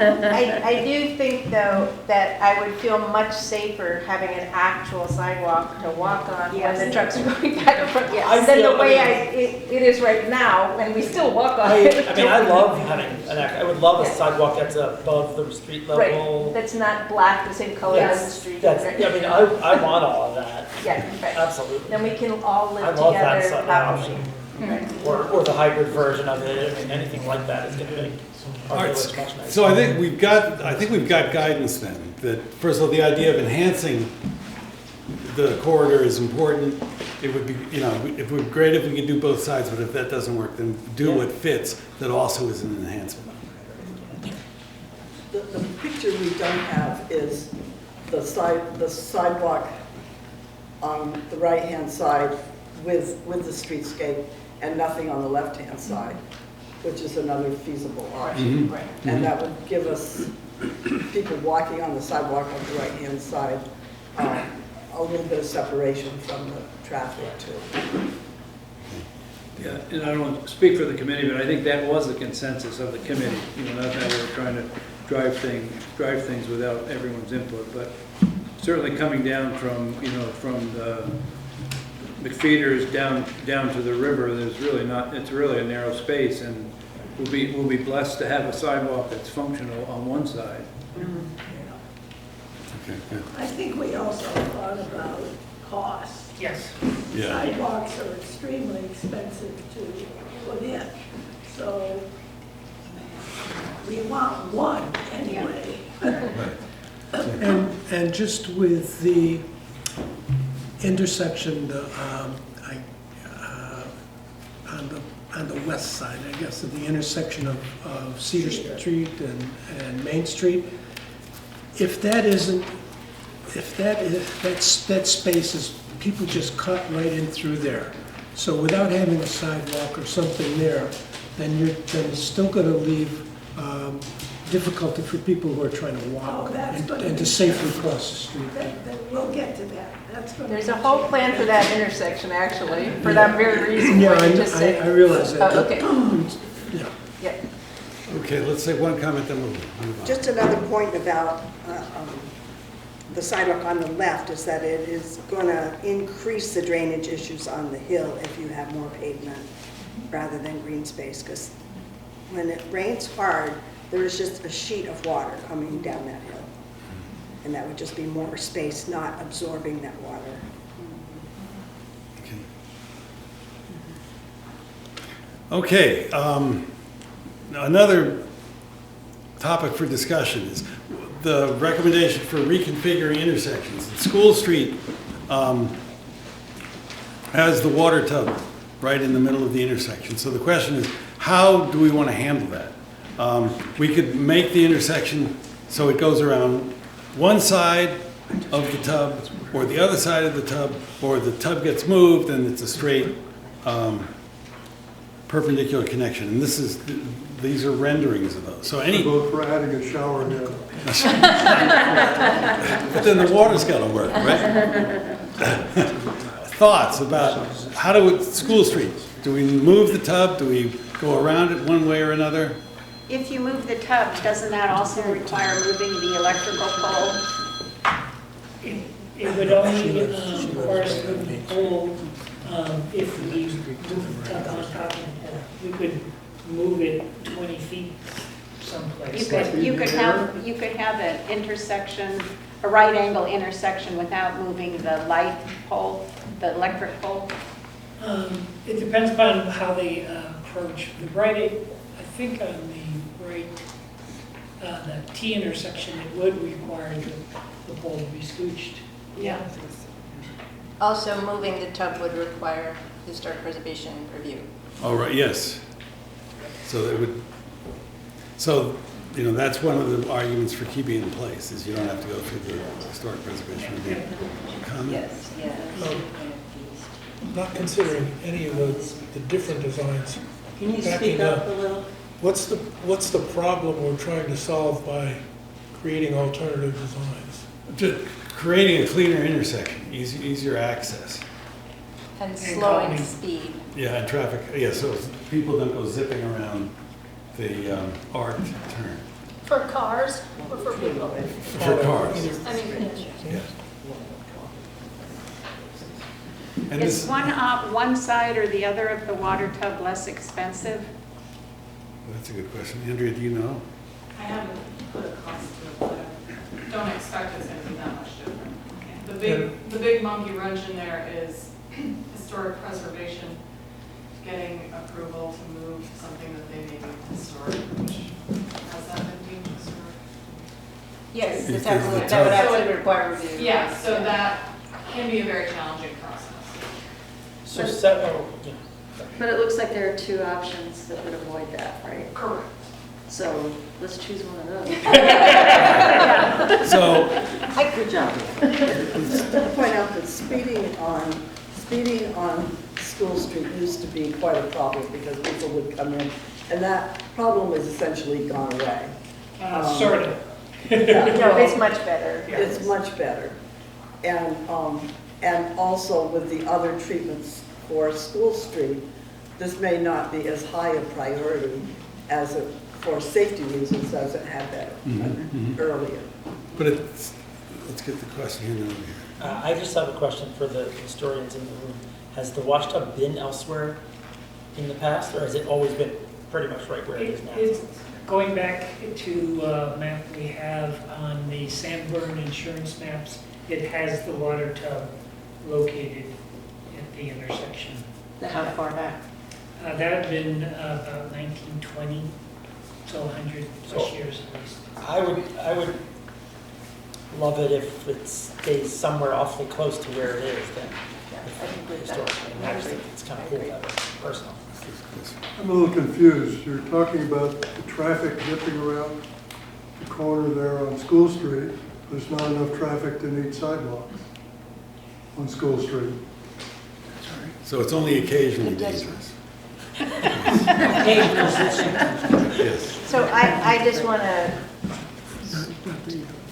I do think, though, that I would feel much safer having an actual sidewalk to walk on when the trucks are going back and forth than the way it is right now, and we still walk on it. I mean, I love having I would love a sidewalk that's above the street level. Right, that's not black, the same color as the street. I mean, I want all of that. Yeah, right. Absolutely. Then we can all live I love that together. option. Or the hybrid version of it. I mean, anything like that is going to make our village much nicer. So I think we've got guidance then, that first of all, the idea of enhancing the corridor is important. It would be, it would be great if we could do both sides, but if that doesn't work, then do what fits that also is an enhancement. The picture we don't have is the sidewalk on the right-hand side with the streetscape and nothing on the left-hand side, which is another feasible option. Right. And that would give us people walking on the sidewalk on the right-hand side a little bit of separation from the traffic too. Yeah, and I don't want to speak for the committee, but I think that was the consensus of the committee. Not that we're trying to drive things without everyone's input, but certainly coming down from, from the McFeeters down to the river, it's really a narrow space, and we'll be blessed to have a sidewalk that's functional on one side. Okay, good. I think we also thought about cost. Yes. Yeah. Sidewalks are extremely expensive to put in, so we want one anyway. And just with the intersection on the west side, I guess, of the intersection of Cedar Street and Main Street, if that space is, people just cut right in through there. So without having a sidewalk or something there, then it's still going to leave difficulty for people who are trying to walk and to safely cross the street. We'll get to that. There's a whole plan for that intersection, actually, for that very reason. Yeah, what you just said. I realize that. Oh, okay. Yeah. Yeah. Okay, let's say one comment, then we'll move on. Just another point about the sidewalk on the left is that it is going to increase the drainage issues on the hill if you have more pavement rather than green space, because when it rains hard, there is just a sheet of water coming down that hill. And that would just be more space not absorbing that water. Okay, another topic for discussion is the recommendation for reconfiguring intersections. School Street has the water tub right in the middle of the intersection. So the question is, how do we want to handle that? We could make the intersection so it goes around one side of the tub or the other side of the tub, or the tub gets moved and it's a straight perpendicular connection. And these are renderings of those. So any vote for adding a shower now. But then the water's got to work, right? Thoughts about School Street? Do we move the tub? Do we go around it one way or another? If you move the tub, doesn't that also require moving the electrical pole? It would only, of course, move the pole if we move the tub on top of the pole. We could move it 20 feet someplace. You could have an intersection, a right angle intersection without moving the light pole, the electric pole? It depends upon how they approach. The right, I think on the right, the T intersection, it would require the pole to be scooched. Yeah. Also, moving the tub would require historic preservation review. Oh, right, yes. So they would, so, you know, that's one of the arguments for keeping it in place, is you don't have to go through the historic preservation review. Comment? Yes, yes. Not considering any of the different designs. Can you backing speak up a little? What's the problem we're trying to solve by creating alternative designs? Just creating a cleaner intersection, easier access. And slowing speed. Yeah, and traffic, yeah, so people don't go zipping around the arc turn. For cars or for people? For cars. I mean, pedestrians. Yeah. And Is this, one side or the other of the water tub less expensive? that's a good question. Andrea, do you know? I haven't put a cost to it, but I don't expect it's gonna be that much different. The big monkey wrench in there is historic preservation, getting approval to move something that they may be historic, which has that been deemed historic? Yes, If that there's would the tub. absolutely require review. Yeah, so that can be a very challenging process. So yeah. But it looks like there are two options that would avoid that, right? Correct. So let's choose one of those. So, Good job. To point out that speeding on School Street used to be quite a problem because people would come in, and that problem is essentially gone away. Sort of. Yeah. No, it's much better. It's much better. And also with the other treatments for School Street, this may not be as high a priority as it, for safety reasons, as it had been earlier. but it's, let's get the question in over here. I just have a question for the historians in the room. Has the wash tub been elsewhere in the past, or has it always been pretty much right where it is now? It's going back to a map we have on the Sanborn insurance maps. It has the water tub located at the intersection. How far back? That had been about 1920, so 100 plus years at least. I would love it if it stays somewhere awfully close to where it is then. I think we've done. Historically, and I think it's kind of cool that way, personally. I'm a little confused. You're talking about the traffic zipping around the corner there on School Street. There's not enough traffic to need sidewalks on School Street. So it's only occasionally dangerous. Yes. So I just want to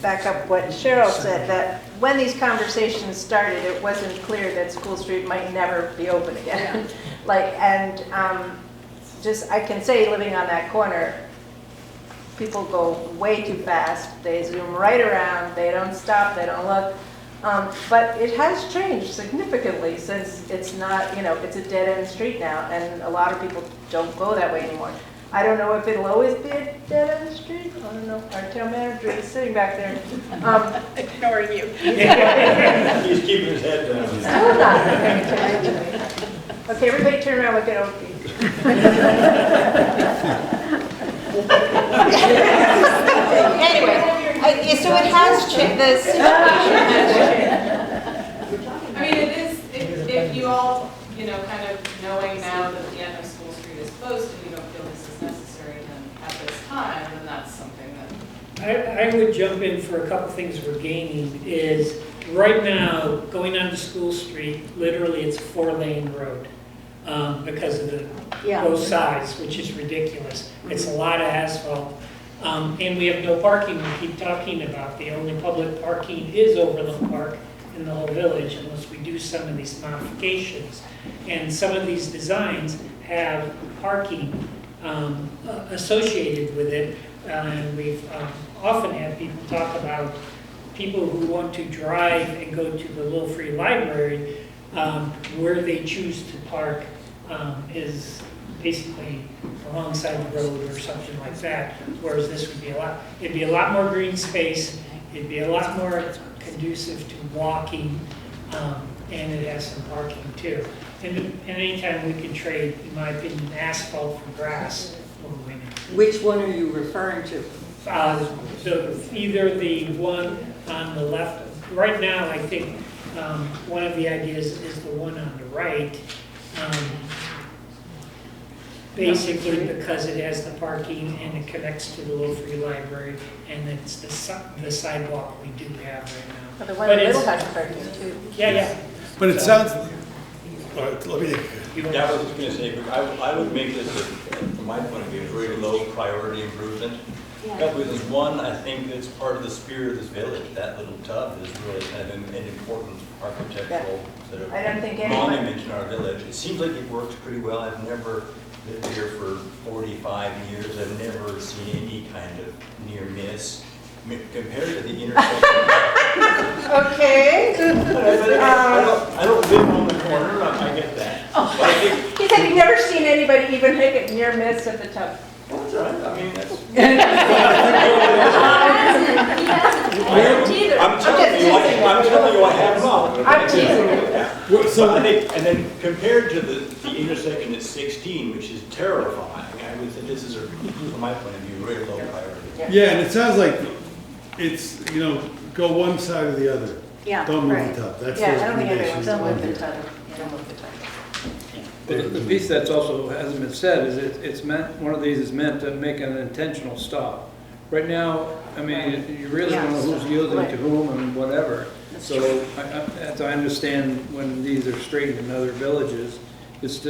back up what Cheryl said, that when these conversations started, it wasn't clear that School Street might never be open again. Just, I can say, living on that corner, people go way too fast. They zoom right around, they don't stop, they don't look. But it has changed significantly since it's not, it's a dead-end street now, and a lot of people don't go that way anymore. I don't know if it'll always be a dead-end street. I don't know. Our town manager is sitting back there. Ignoring you. He's keeping his head down. Still not paying attention to me. Okay, everybody turn around, look at Opie. Anyway, so it has changed, the situation has changed. I mean, it is, if you all, kind of knowing now that the end of School Street is closed and you don't feel this is necessary then at this time, then that's something that. I would jump in for a couple things we're gaining is right now, going onto School Street, literally it's a 4-lane road because of both sides, which is ridiculous. It's a lot of asphalt. And we have no parking we keep talking about. The only public parking is Overland Park in the whole village unless we do some of these modifications. And some of these designs have parking associated with it. And we've often had people talk about people who want to drive and go to the Little Free Library Where they choose to park is basically alongside the road or something like that, whereas this would be it'd be a lot more green space, it'd be a lot more conducive to walking, and it has some parking too. And anytime we can trade, in my opinion, asphalt for grass, we're winning. Which one are you referring to? Either the one on the left, right now, I think one of the ideas is the one on the right. Basically because it has the parking and it connects to the Low Free Library, and it's the sidewalk we do have right now. But the one in the middle it's- has parking too. Yeah. But it sounds, all right, let me, That was just going to say, I would make this, from my point of view, a very low priority improvement. A couple reasons. One, I think it's part of the spirit of this village. That little tub is really kind of an important architectural sort of I don't think anyone- monument in our village. It seems like it works pretty well. I've never lived here for 45 years. I've never seen any kind of near miss. Compared to the intersection. Okay. I don't live on the corner, I get that. But I think, He said he'd never seen anybody even make it near miss at the tub. that's all right, I mean, that's. I'm telling you, I have not. I'm teasing. so, I think, and then compared to the intersection at 16, which is terrifying, I would say this is, from my point of view, a very low priority. yeah, and it sounds like it's, go one side or the other. Yeah, Don't move right. the tub. That's Yeah, the I don't think recommendation. everyone's Don't move the here. tub. Don't move the tub. But the piece that's also hasn't been said is it's meant, one of these is meant to make an intentional stop. Right now, I mean, you really don't know who's yielding to whom and whatever. So as I understand, when these are straightened in other villages, it's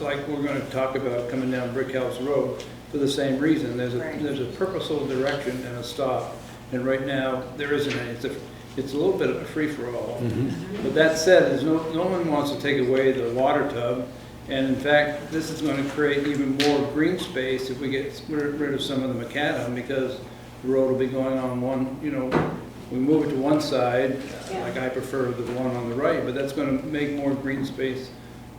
like we're going to talk about coming down Brick House Road for the same reason. There's a purposeful direction and a stop. And right now, there isn't any. It's a little bit of a free-for-all. But that said, no one wants to take away the water tub. And in fact, this is going to create even more green space if we get rid of some of the macadam, because the road will be going on one, we move it to one side, like I prefer the one on the right, but that's going to make more green space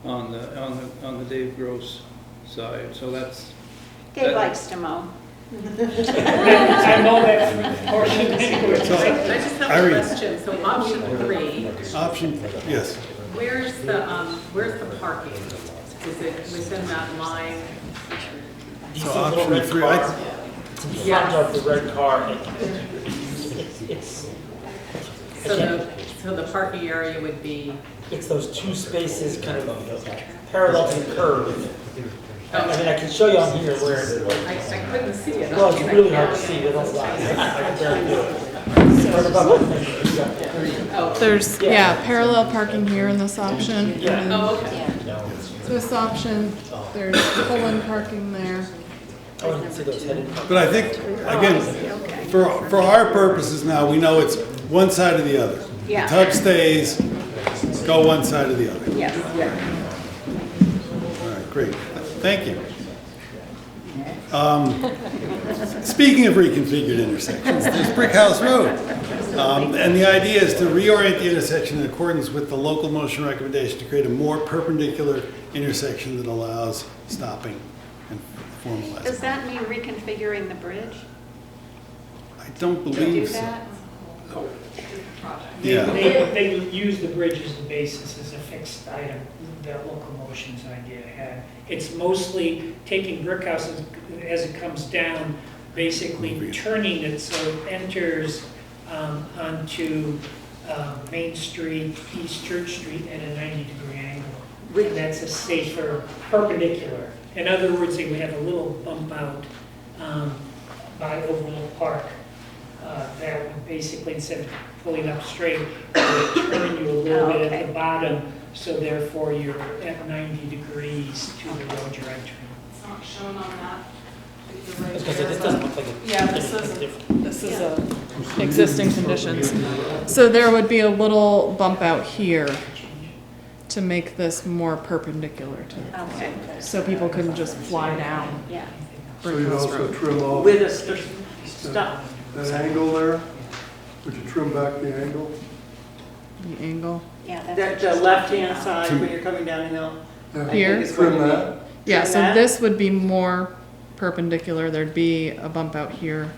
on the Dave Gross side. So that's. Dave likes to mow. I know that portion anyway. So, I just have Irene. a question. So option 3, Option, yes. where's the parking? Is it within that line? So option 3, Front of the red car, it's, So the parking area would be, it's those two spaces kind of parallel to the curve. I mean, I can show you on here where, I couldn't see it. well, it's really hard to see, they don't lie. I can barely do it. Right above my finger. There's, parallel parking here in this option. Yeah. Oh, okay. This option, there's pull-in parking there. Oh, you can see those headed. But I think, again, for our purposes now, we know it's one side or the other. Yeah. The tub stays, go one side or the other. Yes. All right, great. Thank you. Speaking of reconfigured intersections, there's Brick House Road. And the idea is to reorient the intersection in accordance with the local motion recommendation to create a more perpendicular intersection that allows stopping and formalizing. Does that mean reconfiguring the bridge? I don't To do believe so. that? Yeah. They use the bridge as the basis, as a fixed item, that local motions idea had. It's mostly taking Brick House as it comes down, basically turning it so it enters onto Main Street, East Church Street at a 90-degree angle. And that's a safer perpendicular. In other words, they would have a little bump out by Overlook Park. That would basically, instead of pulling up straight, it would turn you a little bit at the bottom, so therefore you're at 90 degrees to the road you're entering. It's not shown on that. Because it just doesn't look like This is existing conditions. So there would be a little bump out here to make this more perpendicular to the Okay. so people couldn't just fly down. Yeah. So you'd also trim off With a stop. that angle there? Would you trim back the angle? The angle. Yeah, The left-hand side when you're coming down the hill. I think Here? is what you Trim mean. that? Yeah, Trim so that? this would be more perpendicular. There'd be a bump out here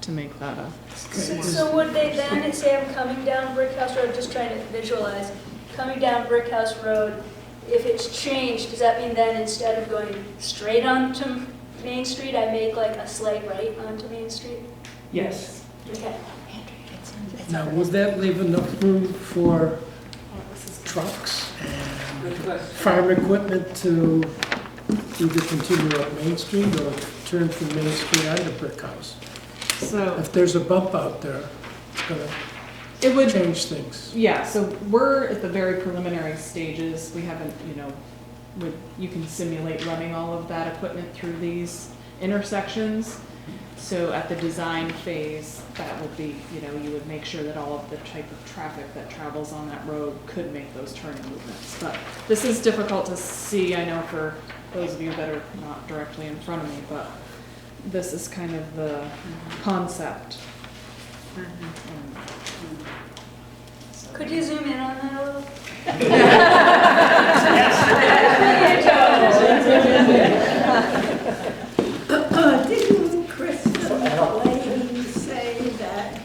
to make that a. So would they then, say I'm coming down Brick House Road, just trying to visualize, coming down Brick House Road, if it's changed, does that mean then instead of going straight onto Main Street, I make like a slight right onto Main Street? Yes. Okay. Now, would that leave enough room for trucks and farm equipment to either continue up Main Street or turn from Main Street onto Brick House? So If there's a bump out there, it's gonna it would change things. Yeah, so we're at the very preliminary stages. We haven't, you can simulate running all of that equipment through these intersections. So at the design phase, that would be, you would make sure that all of the type of traffic that travels on that road could make those turning movements. But this is difficult to see, I know, for those of you that are not directly in front of me, but this is kind of the concept. Could you zoom in on that a little? Didn't Kristen Lane say that?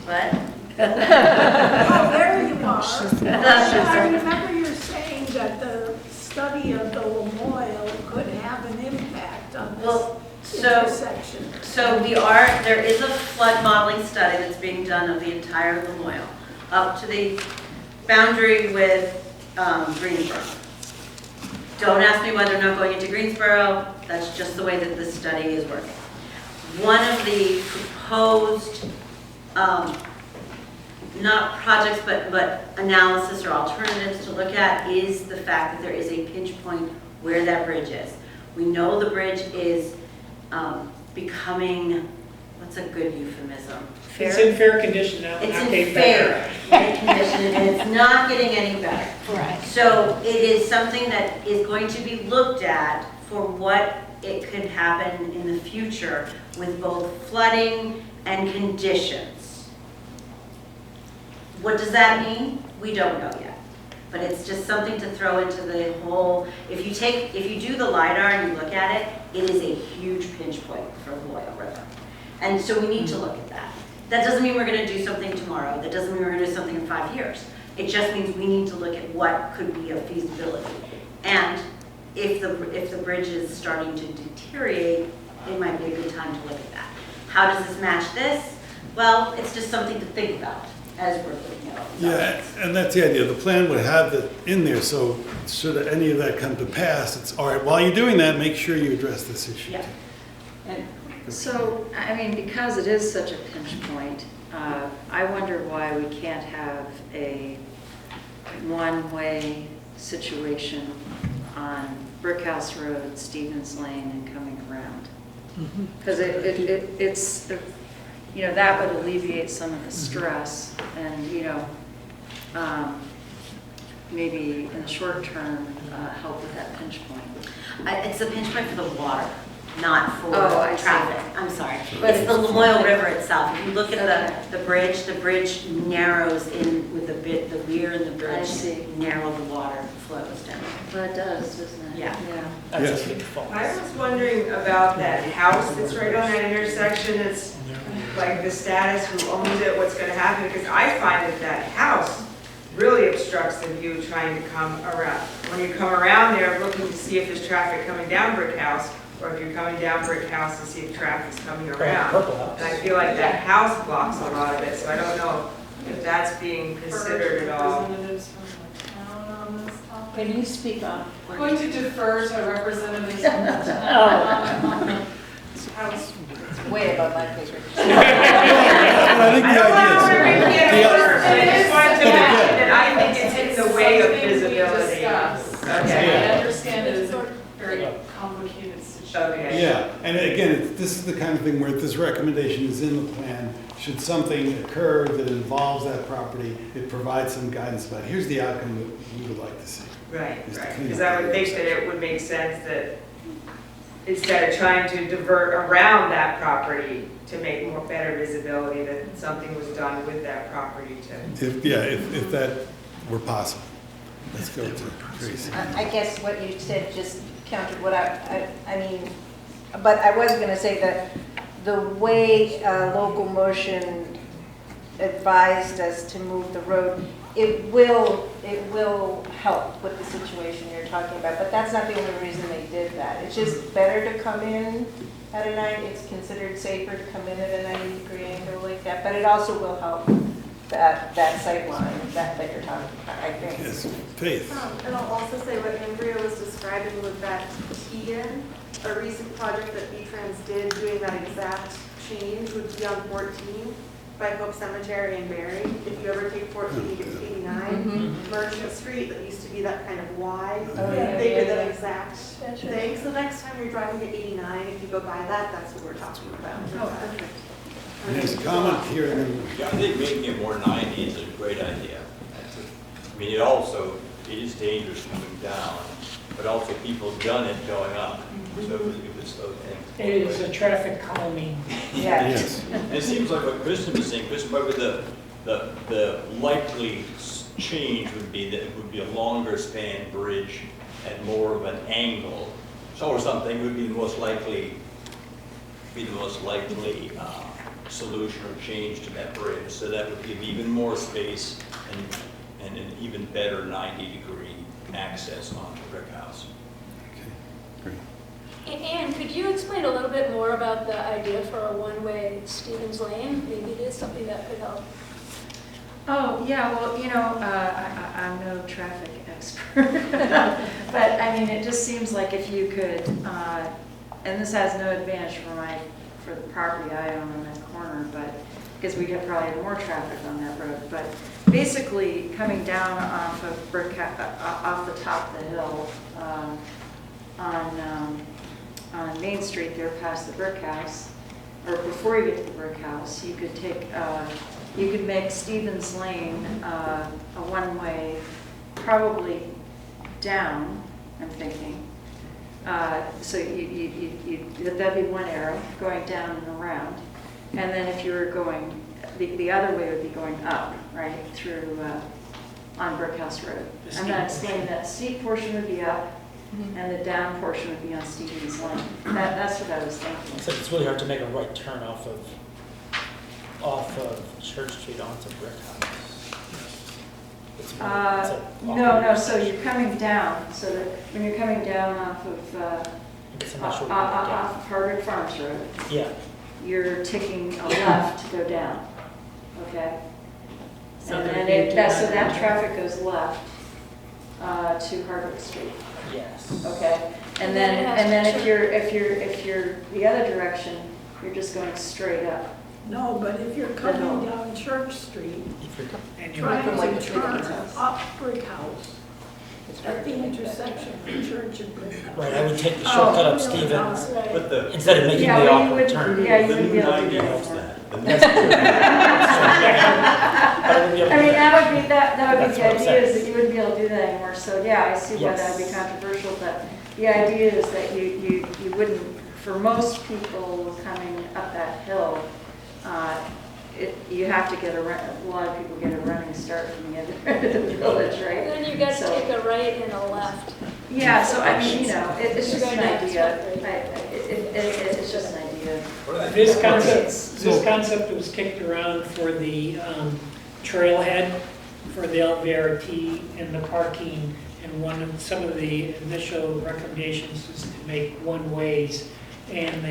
What? Oh, there you are. I remember you saying that the study of the Lamoille could have an impact on this intersection. So there is a flood modeling study that's being done of the entire Lamoille, up to the boundary with Greensboro. Don't ask me why they're not going into Greensboro, that's just the way that this study is working. One of the proposed, not projects, but analysis or alternatives to look at is the fact that there is a pinch point where that bridge is. We know the bridge is becoming, what's a good euphemism? It's in fair condition now. It's not in getting fair better. condition, and it's not getting any better. Right. So it is something that is going to be looked at for what it could happen in the future with both flooding and conditions. What does that mean? We don't know yet. But it's just something to throw into the whole, if you do the LiDAR and you look at it, it is a huge pinch point for the Loyal River. And so we need to look at that. That doesn't mean we're going to do something tomorrow. That doesn't mean we're going to do something in 5 years. It just means we need to look at what could be a feasibility. And if the bridge is starting to deteriorate, it might be a good time to look at that. How does this match this? Well, it's just something to think about as we're looking at all these options. Yeah, and that's the idea. The plan would have that in there, so should any of that come to pass, it's, all right, while you're doing that, make sure you address this issue. Yeah. And so, because it is such a pinch point, I wonder why we can't have a one-way situation on Brickhouse Road, Stevens Lane, and coming around. Because it's, that would alleviate some of the stress and, maybe in the short term, help with that pinch point. It's a pinch point for the water, not for I see. traffic. I'm sorry. It's the Lamoille River itself. If you look at the bridge narrows in with the weir and the bridge. I see. Narrow the water flows down. Well, it does, doesn't it? Yeah. That's Yes. a big fault. I was wondering about that house that's right on that intersection. It's like the status, who owns it, what's gonna happen, because I find that house really obstructs the view trying to come around. When you come around there looking to see if there's traffic coming down Brick House, or if you're coming down Brick House to see if traffic's coming around. Purple house. And I feel like that house blocks a lot of it, so I don't know if that's being considered at all. Representatives from the town on this topic. Can you speak up? I'm going to defer to representatives from the town on the house. Way above my pay grade. I think the idea is. I just wanted to mention that I think it's in the way of visibility. Okay, I understand it is a very complicated situation. Okay. Yeah, and again, this is the kind of thing where this recommendation is in the plan. Should something occur that involves that property, it provides some guidance about, here's the outcome that we would like to see. Right, Is to right, clean because up I would the think that intersection. it would make sense that instead of trying to divert around that property to make more better visibility, that something was done with that property to. If that were possible. Let's go to Tracy. I guess what you said just countered what I mean, but I was gonna say that the way Local Motion advised us to move the road, it will help with the situation you're talking about, but that's not the only reason they did that. It's just better to come in at a 90, it's considered safer to come in at a 90-degree angle like that, but it also will help that sight line that you're talking about, I think. Yes, Faith. And I'll also say what Andrea was describing with that Keegan, a recent project that V-Trans did doing that exact change would be on 14 by Hope Cemetery in Barry. If you ever take 14, you get to 89. Merchant Street, that used to be that kind of wide. They did that exact thing. So next time you're driving at 89, if you go by that, that's what we're talking about. Oh, perfect. There's a comment here. And then Yeah, I think making it more 90 is a great idea. I mean, it is dangerous coming down, but also people have done it going up. So if it's okay. It is a traffic calming. Yes. It seems like what Kristen was saying, Kristen, probably the likely change would be that it would be a longer span bridge at more of an angle. So or something would be the most likely solution or change to that bridge. So that would give even more space and an even better 90-degree access onto Brick House. And could you explain a little bit more about the idea for a one-way Stevens Lane? Maybe it is something that could help. Oh, yeah, well, I'm no traffic expert, but I mean, it just seems like if you could, and this has no advantage for the property I own on that corner, but, because we get probably more traffic on that road, but basically coming down off of off the top of the hill, on Main Street there past the brick house, or before you get to the brick house, you could make Stevens Lane a one-way, probably down, I'm thinking. So that'd be one arrow going down and around. And then if you were going, the other way would be going up, right, through, on Brick House Road. I'm not explaining that. Steep portion would be up, and the down portion would be on Stevens Lane. That's what I was thinking. So it's really hard to make a right turn off of Church Street onto Brick House. No, so you're coming down, so that when you're coming down off of Hardwick Farms Road, Yeah. you're taking a left to go down, okay? So And there'd then be so that traffic goes left to Hardwick Street, Yes. okay? And then if you're the other direction, you're just going straight up. No, but if you're coming down Church Street, And you're trying like to the turn Brick House. up Brick House, at the intersection of Church and Brick House. Right, I would take the shortcut up really? Stevens But the instead of making Yeah, the well, you awkward would- turn. yeah, you the wouldn't new be able to 90 do helps that. that. The next- But I wouldn't be able to I mean, do that would be That's the what I'm idea, saying. is that you wouldn't be able to do that anymore. So yeah, I see why that would be controversial, but the idea is that you wouldn't, for most people coming up that hill, you have to get a lot of people get a running start from the other end of the village, right? Then you got to So- take a right and a left. Yeah, so I mean, it's just You're an going down idea. this way. It's just an idea. This concept was kicked around for the trailhead, for the LVRT and the parking, and some of the initial recommendations was to make one-ways. And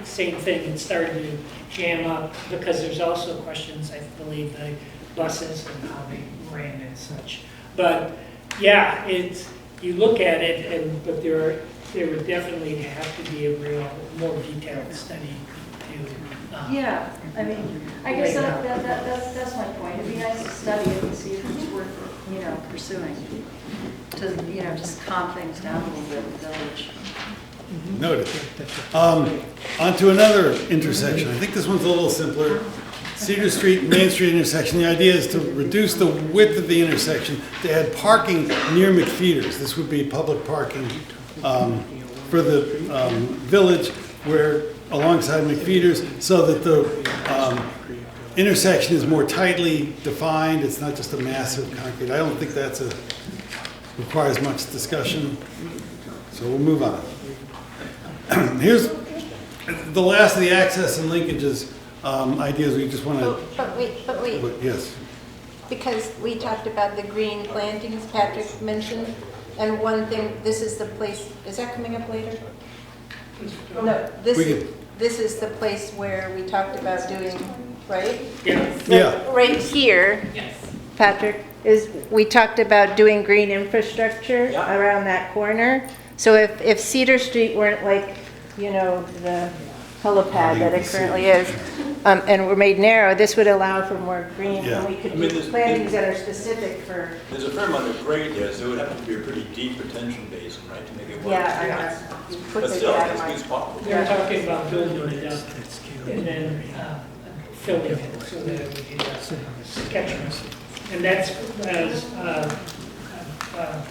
same thing, it started to jam up, because there's also questions, I believe, the buses and how they ran and such. But yeah, you look at it, but there would definitely have to be a real, more detailed study to. Yeah, I mean, I guess that's my point. It'd be nice to study it and see if it's worth, pursuing. To, just calm things down a little bit in the village. Noted. On to another intersection. I think this one's a little simpler. Cedar Street, Main Street intersection. The idea is to reduce the width of the intersection to add parking near McFeeters. This would be public parking for for the village where alongside McFeeters, so that the intersection is more tightly defined. It's not just a massive concrete. I don't think that's requires much discussion. So we'll move on. Here's the last of the access and linkages ideas. We just want to. But wait. Yes. Because we talked about the green plantings Patrick mentioned, and one thing, this is the place, is that coming up later? No, this is the place where we talked about doing, right? Yeah. Right here, Patrick, we talked about doing green infrastructure around that corner. So if Cedar Street weren't like, the helipad that it currently is, and were made narrow, this would allow for more green, and we could do plantings that are specific for. There's a fair amount of grade there, so it would have to be a pretty deep retention basin, right, to make it work. Yeah, But still, it's possible. We're talking about building it up and then filling it so that it would be catchments. And that's, as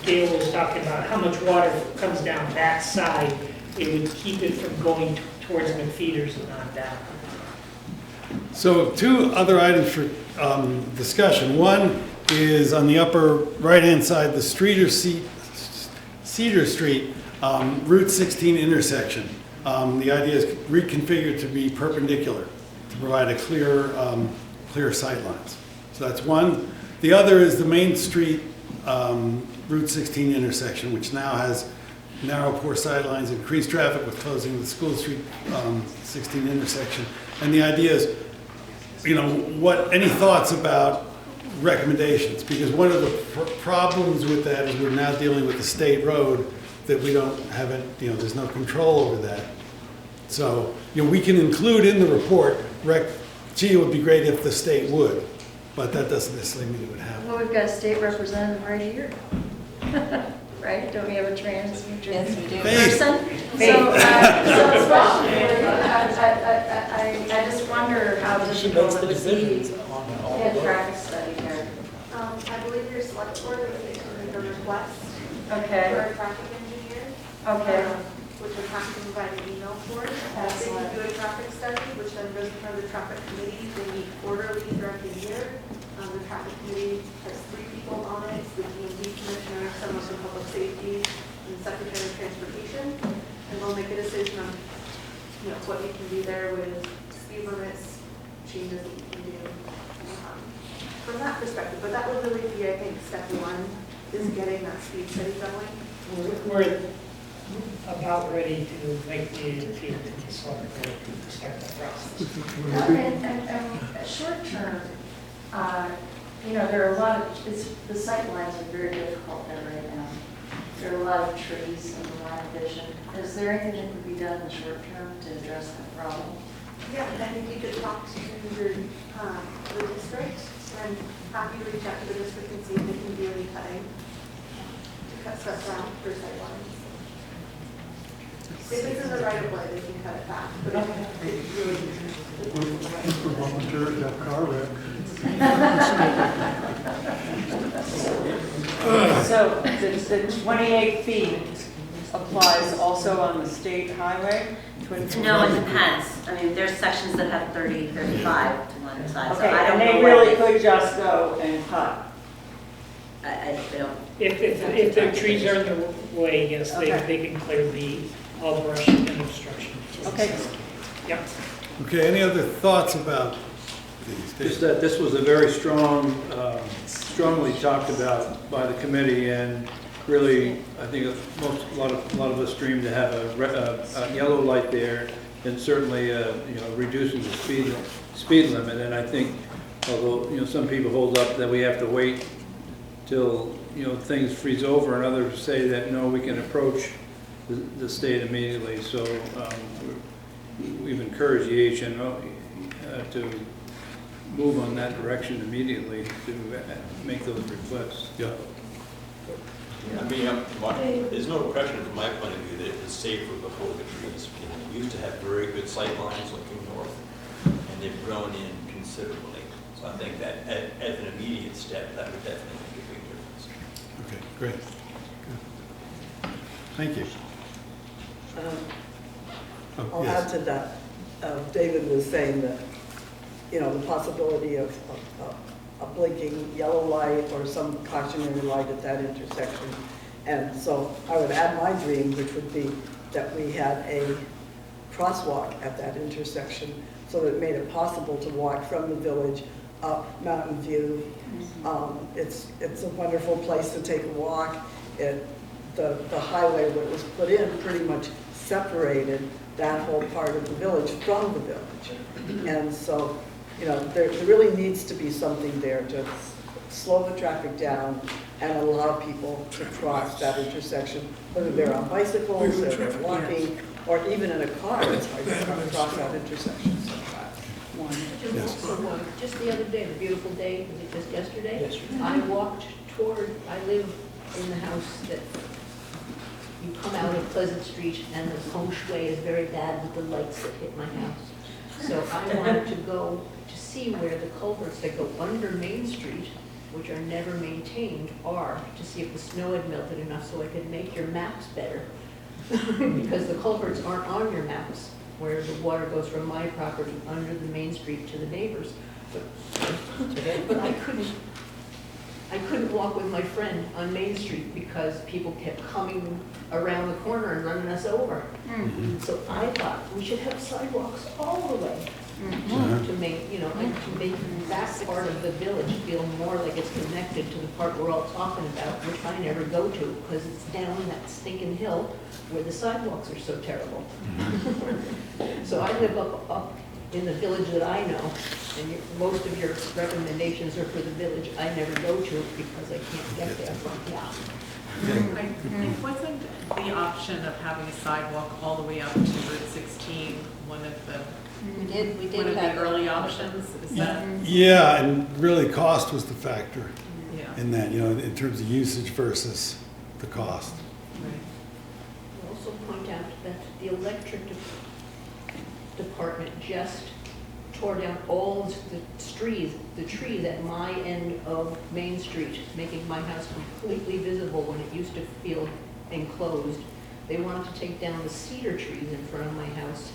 Gail was talking about, how much water comes down that side. It would keep it from going towards McFeeters and on down. So 2 other items for discussion. One is on the upper right-hand side, the Cedar Street Route 16 intersection. The idea is reconfigured to be perpendicular to provide a clear sight lines. So that's one. The other is the Main Street Route 16 intersection, which now has narrow, poor sidelines, increased traffic with closing the School Street 16 intersection. And the idea is, any thoughts about recommendations? Because one of the problems with that is we're now dealing with a state road that we don't have it, there's no control over that. So, we can include in the report, it would be great if the state would, but that doesn't necessarily mean it would happen. Well, we've got a state representative right here. Right? Don't we have a trans person? So I just wonder how this should go with the traffic study here. I believe your select board would make a request for a traffic engineer. Which would have to provide an email for it. They can do a traffic study, which then goes in front of the traffic committee. They meet quarterly throughout the year. The traffic committee has 3 people on it: the DMV commissioner, someone from public safety, and the secretary of transportation. And they'll make a decision on, what you can do there with speed limits, changes that you can do from that perspective. But that would really be, I think, step 1 is getting that speed study going. We're about ready to make the appeal to the select board to start that process. And short term, there are a lot of, the sight lines are very difficult there right now. There are a lot of trees in the line of vision. Is there anything that could be done in the short term to address that problem? Yeah, I think you could talk to the district, and happy to reach out to the district and see if they can do any cutting to cut stuff down for sight lines. If it's in the right of way, they can cut it back. But it's really For volunteers that car wreck. So the 28 feet applies also on the state highway? No, it depends. I mean, there's sections that have 30, 35 to one side. Okay, so I don't and know they where really could just go and cut. I don't. If the trees are in the way, yes, they can clear all brush and obstruction. Okay. Yep. Okay, any other thoughts about these? Just that this was a very strongly talked about by the committee, and really, I think a lot of us dream to have a yellow light there, and certainly, reducing the speed limit. And I think, although some people hold up that we have to wait till things freeze over, and others say that no, we can approach the state immediately. So we've encouraged the HNO to move on that direction immediately to make those requests. Yeah. I mean, there's no question from my point of view that it was safer before the trees. We used to have very good sight lines looking north, and they've grown in considerably. So I think that as an immediate step, that would definitely make a big difference. Okay, great. Thank you. I'll yes. add to that. David was saying that, you know, the possibility of a blinking yellow light or some cautionary light at that intersection. And so I would add my dream, which would be that we had a crosswalk at that intersection so that it made it possible to walk from the village up Mountain View. It's a wonderful place to take a walk. The highway that was put in pretty much separated that whole part of the village from the village. And so, you know, there really needs to be something there to slow the traffic down and allow people to cross that intersection, whether they're on bicycles, or they're walking, or even in a car. It's hard to cross that intersection. Just the other day, the beautiful day, was it just yesterday? Yesterday. I walked toward, I live in the house that you come out of Pleasant Street and the feng shui is very bad with the lights that hit my house. So I wanted to go to see where the culverts that go under Main Street, which are never maintained, are, to see if the snow had melted enough so I could make your maps better. Because the culverts aren't on your maps, where the water goes from my property under the Main Street to the neighbors. But I couldn't walk with my friend on Main Street because people kept coming around the corner and running us over. So I thought we should have sidewalks all the way to make, you know, like to make that part of the village feel more like it's connected to the part we're all talking about, which I never go to because it's down that stinking hill where the sidewalks are so terrible. So I live up in the village that I know, and most of your recommendations are for the village I never go to because I can't get there from here. I think wasn't the option of having a sidewalk all the way up to Route 16 one of the We did one of have the early options? Is that? Yeah, and really cost was the factor Yeah. in that, you know, in terms of usage versus the cost. I'll also point out that the electric department just tore down all the trees at my end of Main Street, making my house completely visible when it used to feel enclosed. They wanted to take down the cedar trees in front of my house.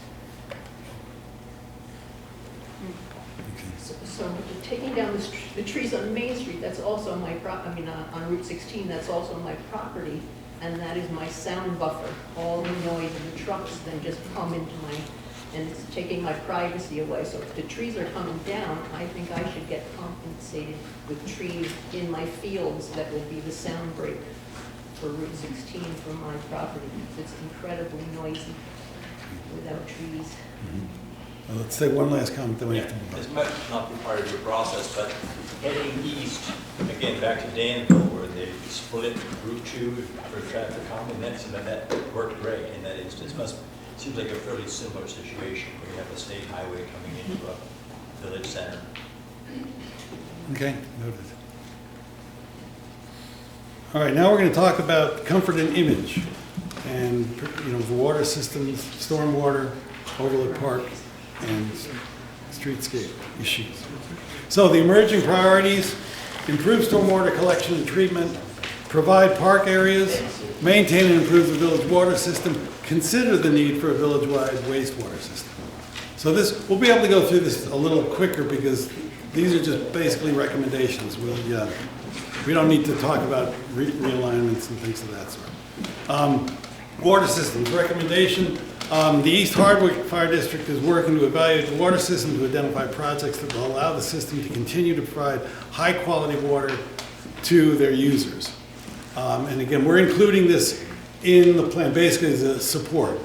So taking down the trees on Main Street, that's also my on Route 16, that's also my property, and that is my sound buffer. All the noise of the trucks then just come into and it's taking my privacy away. So if the trees are coming down, I think I should get compensated with trees in my fields that will be the sound break for Route 16 from my property. It's incredibly noisy without trees. Well, let's take one last comment, then we have to move on. This might not be part of your process, but heading east, again, back to Danville, where they split Route 2 for traffic calming, that worked great in that instance. Seems like a fairly similar situation where you have a state highway coming into a village center. Okay, noted. All right, now we're going to talk about comfort and image, and you know, the water systems, stormwater, overlook park, and streetscape issues. So the emerging priorities: improve stormwater collection and treatment, provide park areas, maintain and improve the village water system, consider the need for a village-wide wastewater system. So we'll be able to go through this a little quicker because these are just basically recommendations. We don't need to talk about realignments and things of that sort. Water systems, recommendation. The East Hardwick Fire District is working to evaluate the water system to identify projects that will allow the system to continue to provide high-quality water to their users. And again, we're including this in the plan basically as a support.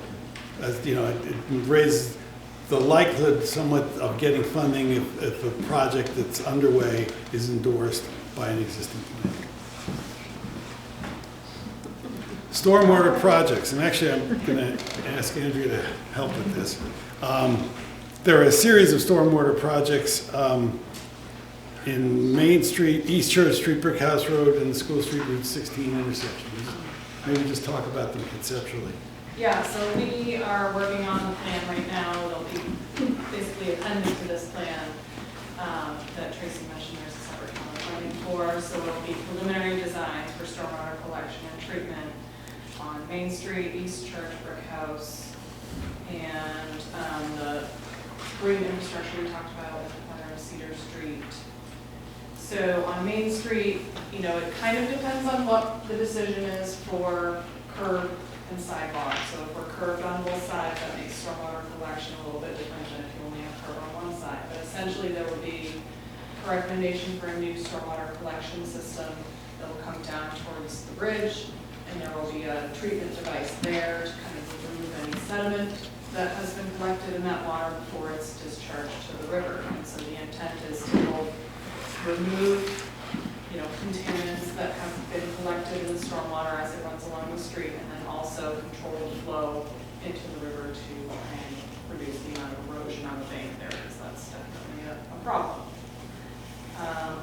As you know, it raises the likelihood somewhat of getting funding if a project that's underway is endorsed by an existing plan. Stormwater projects, and actually I'm going to ask Andrea to help with this. There are a series of stormwater projects in Main Street, East Church Street, Brick House Road, and the School Street Route 16 intersections. Maybe just talk about them conceptually. Yeah, so we are working on the plan right now. It'll be basically appended to this plan that Tracy mentioned there's a separate kind of planning for. So it'll be preliminary designs for stormwater collection and treatment. on Main Street, East Church, Brick House, and the green infrastructure we talked about at the corner of Cedar Street. So on Main Street, you know, it kind of depends on what the decision is for curb and sidewalk. So if we're curved on both sides, that makes stormwater collection a little bit different than if you only have curb on one side. But essentially, there will be a recommendation for a new stormwater collection system that will come down towards the bridge, and there will be a treatment device there to kind of remove any sediment that has been collected in that water before it's discharged to the river. And so the intent is to both remove, you know, contaminants that have been collected in the stormwater as it runs along the street, and then also control the flow into the river to try and reduce the amount of erosion on the bank there, because that's definitely a problem.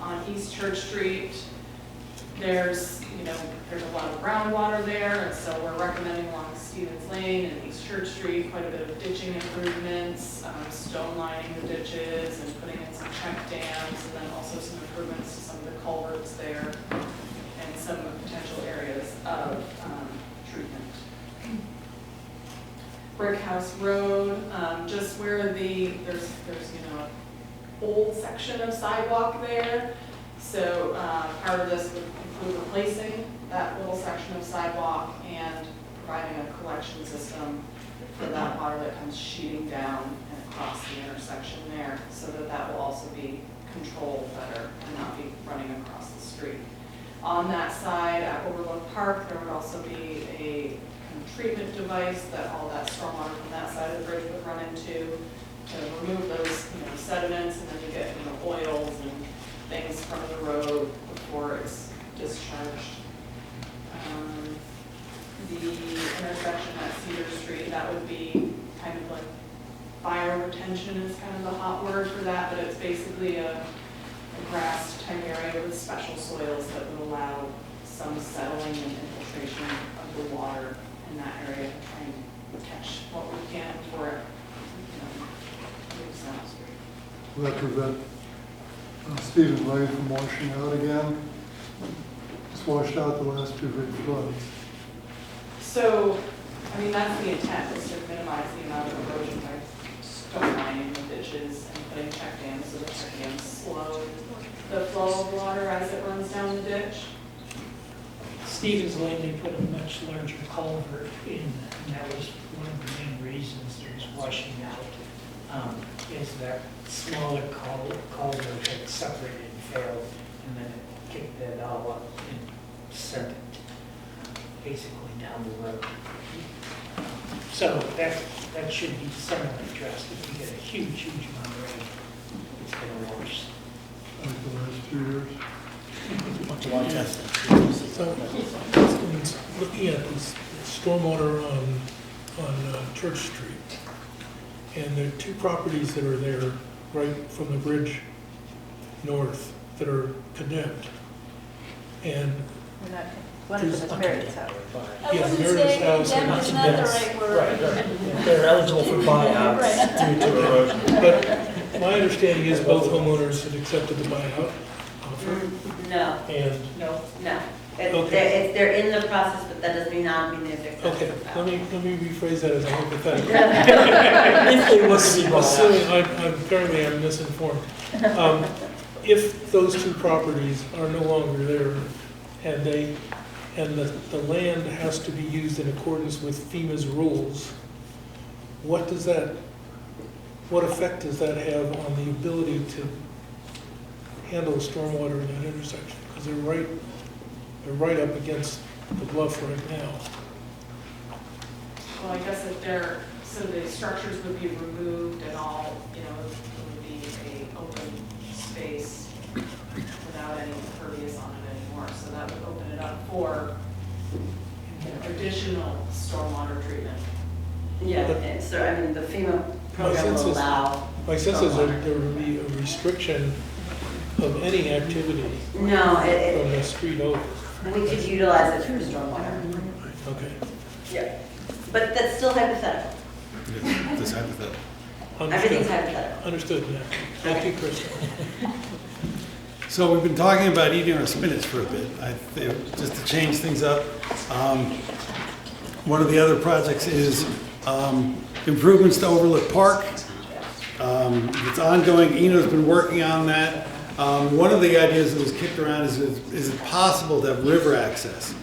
On East Church Street, there's a lot of groundwater there, and so we're recommending along Stevens Lane and East Church Street quite a bit of ditching improvements, stone lining the ditches and putting in some check dams, and then also some improvements to some of the culverts there and some potential areas of treatment. Brick House Road, just where there's old section of sidewalk there. So part of this would include replacing that little section of sidewalk and providing a collection system for that water that comes sheeting down and across the intersection there, so that that will also be controlled better and not be running across the street. On that side at Overlook Park, there would also be a treatment device that all that stormwater from that side of the bridge would run into to remove those sediments, and then you get oils and things from the road before it's discharged. The intersection at Cedar Street, that would be kind of like fire retention is kind of the hot word for that, but it's basically a grassed type area with special soils that would allow some settling and infiltration of the water in that area to try and catch what we can before it moves down the street. Will that prevent Stevens Lane from washing out again? It's washed out the last two big floods. So, I mean, that's the intent, is to minimize the amount of erosion by stone lining the ditches and putting check dams so the check dams slow the flow of water as it runs down the ditch. Stevens Lane, they put a much larger culvert in, and that was one of the main reasons it was washing out, is that smaller culvert had separated and failed, and then it kicked that all up and sent it basically down the road. So that should be somewhat addressed. If we get a huge amount of rain, it's going to wash. Like the last 2 years. So, looking at this stormwater on Church Street, and there are two properties that are there right from the bridge north that are condemned. And One of them is Meredith's house. I yeah, wouldn't Meredith's say house condemned and is not the right word. Right. They're eligible for buyouts due to erosion. But my understanding is both homeowners had accepted the buyout offer. No, And, no. Okay. They're in the process, but that does not mean they're okay, successful. let me rephrase that as a hypothetical. If they want to be bought out. Assuming I'm misinformed. If those two properties are no longer there and the land has to be used in accordance with FEMA's rules, what effect does that have on the ability to handle stormwater in that intersection? Because they're right up against the bluff right now. Well, I guess so the structures would be removed and all, it would be a open space without any impervious on it anymore. So that would open it up for additional stormwater treatment. Yeah, and so, I mean, the FEMA program will allow. My sense is that there would be a restriction of any activity No, from the street over. we could utilize it for stormwater. Okay. Yeah, but that's still hypothetical. This hypothetical. Everything's hypothetical. Understood, yeah. Thank you, Chris. So we've been talking about eating our spinach for a bit, just to change things up. one of the other projects is improvements to Overlook Park. It's ongoing. Eno's been working on that. One of the ideas that was kicked around is it possible to have river access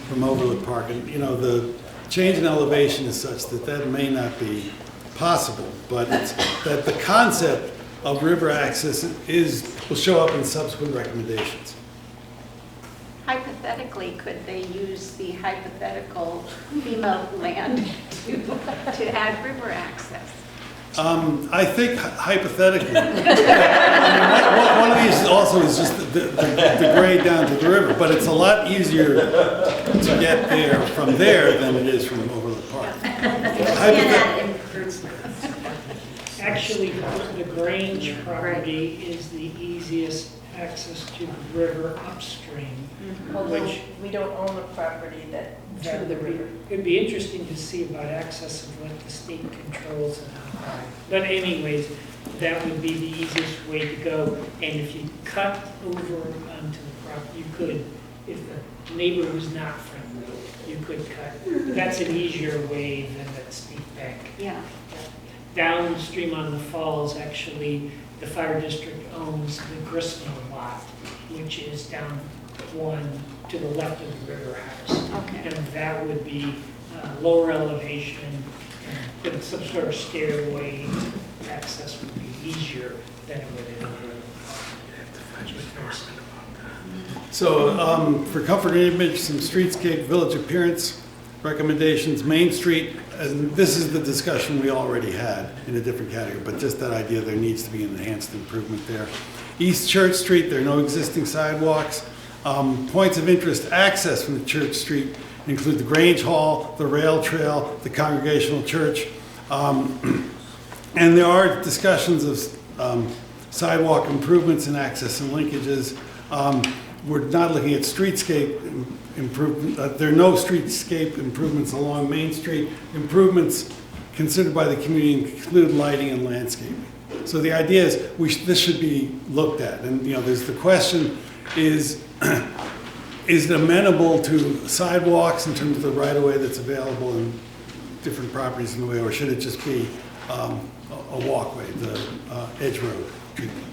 from Overlook Park? And the change in elevation is such that may not be possible, but that the concept of river access will show up in subsequent recommendations. Hypothetically, could they use the hypothetical FEMA land to add river access? I think hypothetically, one of these also is just the grade down to the river, but it's a lot easier to get there from there than it is from Overlook Park. Actually, the Grange property is the easiest access to the river upstream, which we don't own the property that to the river. It'd be interesting to see about access of what the state controls and how high. But anyways, that would be the easiest way to go. And if you cut over onto the property, you could, if the neighbor was not friendly, you could cut. That's an easier way than that steep bank. Yeah. Downstream on the falls, actually, the fire district owns the Gristmill lot, which is down one to the left of the river house. Okay. And that would be lower elevation, and some sort of stairway access would be easier than it would in the river. So for comfort and image, some streetscape village appearance recommendations. Main Street, and this is the discussion we already had in a different category, but just that idea there needs to be an enhanced improvement there. East Church Street, there are no existing sidewalks. Points of interest access from the Church Street include the Grange Hall, the rail trail, the Congregational Church. And there are discussions of sidewalk improvements and access and linkages. We're not looking at streetscape improvement. There are no streetscape improvements along Main Street. Improvements considered by the community include lighting and landscaping. So the idea is this should be looked at. And there's the question is it amenable to sidewalks in terms of the right-of-way that's available in different properties in the way, or should it just be a walkway, the edge road treatment?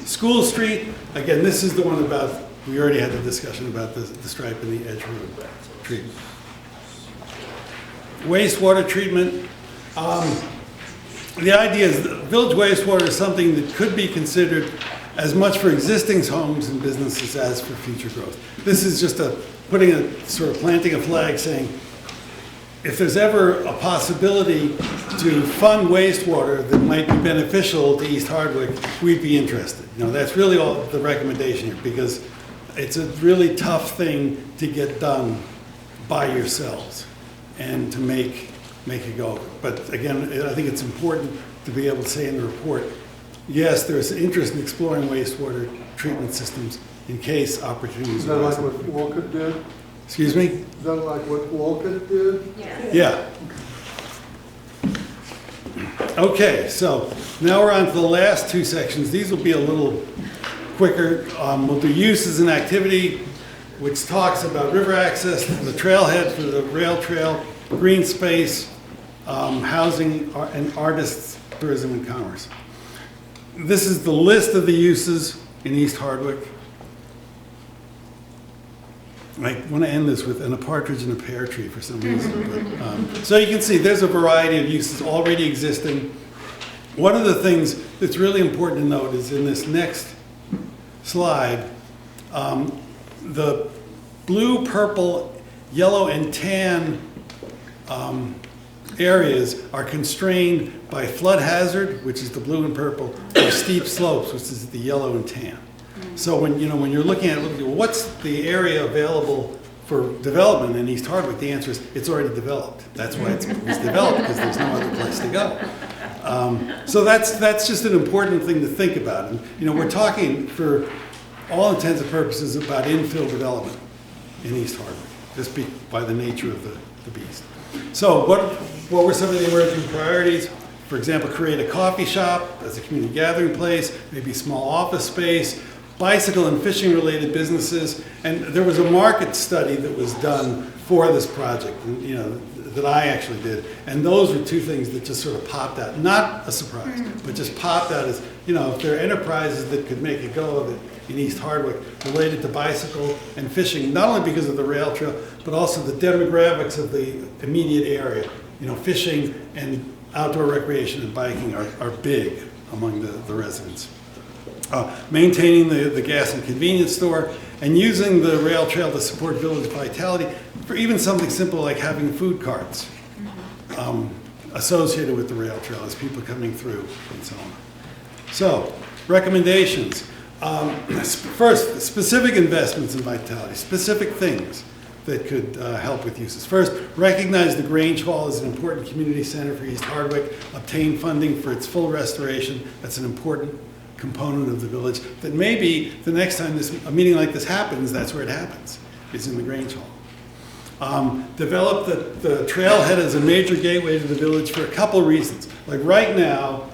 School Street, again, this is the one about, we already had the discussion about the stripe and the edge road treatment. Wastewater treatment. The idea is that village wastewater is something that could be considered as much for existing homes and businesses as for future growth. This is just planting a flag saying, if there's ever a possibility to fund wastewater that might be beneficial to East Hardwick, we'd be interested. That's really all the recommendation here, because it's a really tough thing to get done by yourselves and to make it go. But again, I think it's important to be able to say in the report, yes, there's interest in exploring wastewater treatment systems in case opportunities arise. Is that like what Wolcott did? Excuse me? Is that like what Wolcott did? Yeah. Okay, so now we're on to the last two sections. These will be a little quicker. We'll do uses and activity, which talks about river access, the trailhead for the rail trail, green space, housing, and artists, tourism, and commerce. This is the list of the uses in East Hardwick. I want to end this with a partridge in a pear tree for some reason. But, so you can see there's a variety of uses already existing. One of the things that's really important to note is in this next slide, the blue, purple, yellow, and tan areas are constrained by flood hazard, which is the blue and purple, or steep slopes, which is the yellow and tan. So when you're looking at what's the area available for development in East Hardwick, the answer is it's already developed. That's why it's developed, because there's no other place to go. So that's just an important thing to think about. And we're talking for all intents and purposes about infill development in East Hardwick, just by the nature of the beast. So what were some of the emerging priorities? For example, create a coffee shop as a community gathering place, maybe small office space, bicycle and fishing related businesses, and there was a market study that was done for this project, and, that I actually did, and those were two things that just sort of popped out. Not a surprise, but just popped out as, if there are enterprises that could make a go of it in East Hardwick related to bicycle and fishing, not only because of the rail trail, but also the demographics of the immediate area. Fishing and outdoor recreation and biking are big among the residents. Maintaining the gas and convenience store, and using the rail trail to support village vitality for even something simple like having food carts associated with the rail trail as people coming through and so on. So, recommendations. First, specific investments in vitality, specific things that could help with uses. First, recognize the Grange Hall as an important community center for East Hardwick, obtain funding for its full restoration. That's an important component of the village that maybe the next time a meeting like this happens, that's where it happens, is in the Grange Hall. Develop the trailhead as a major gateway to the village for a couple reasons. Like right now,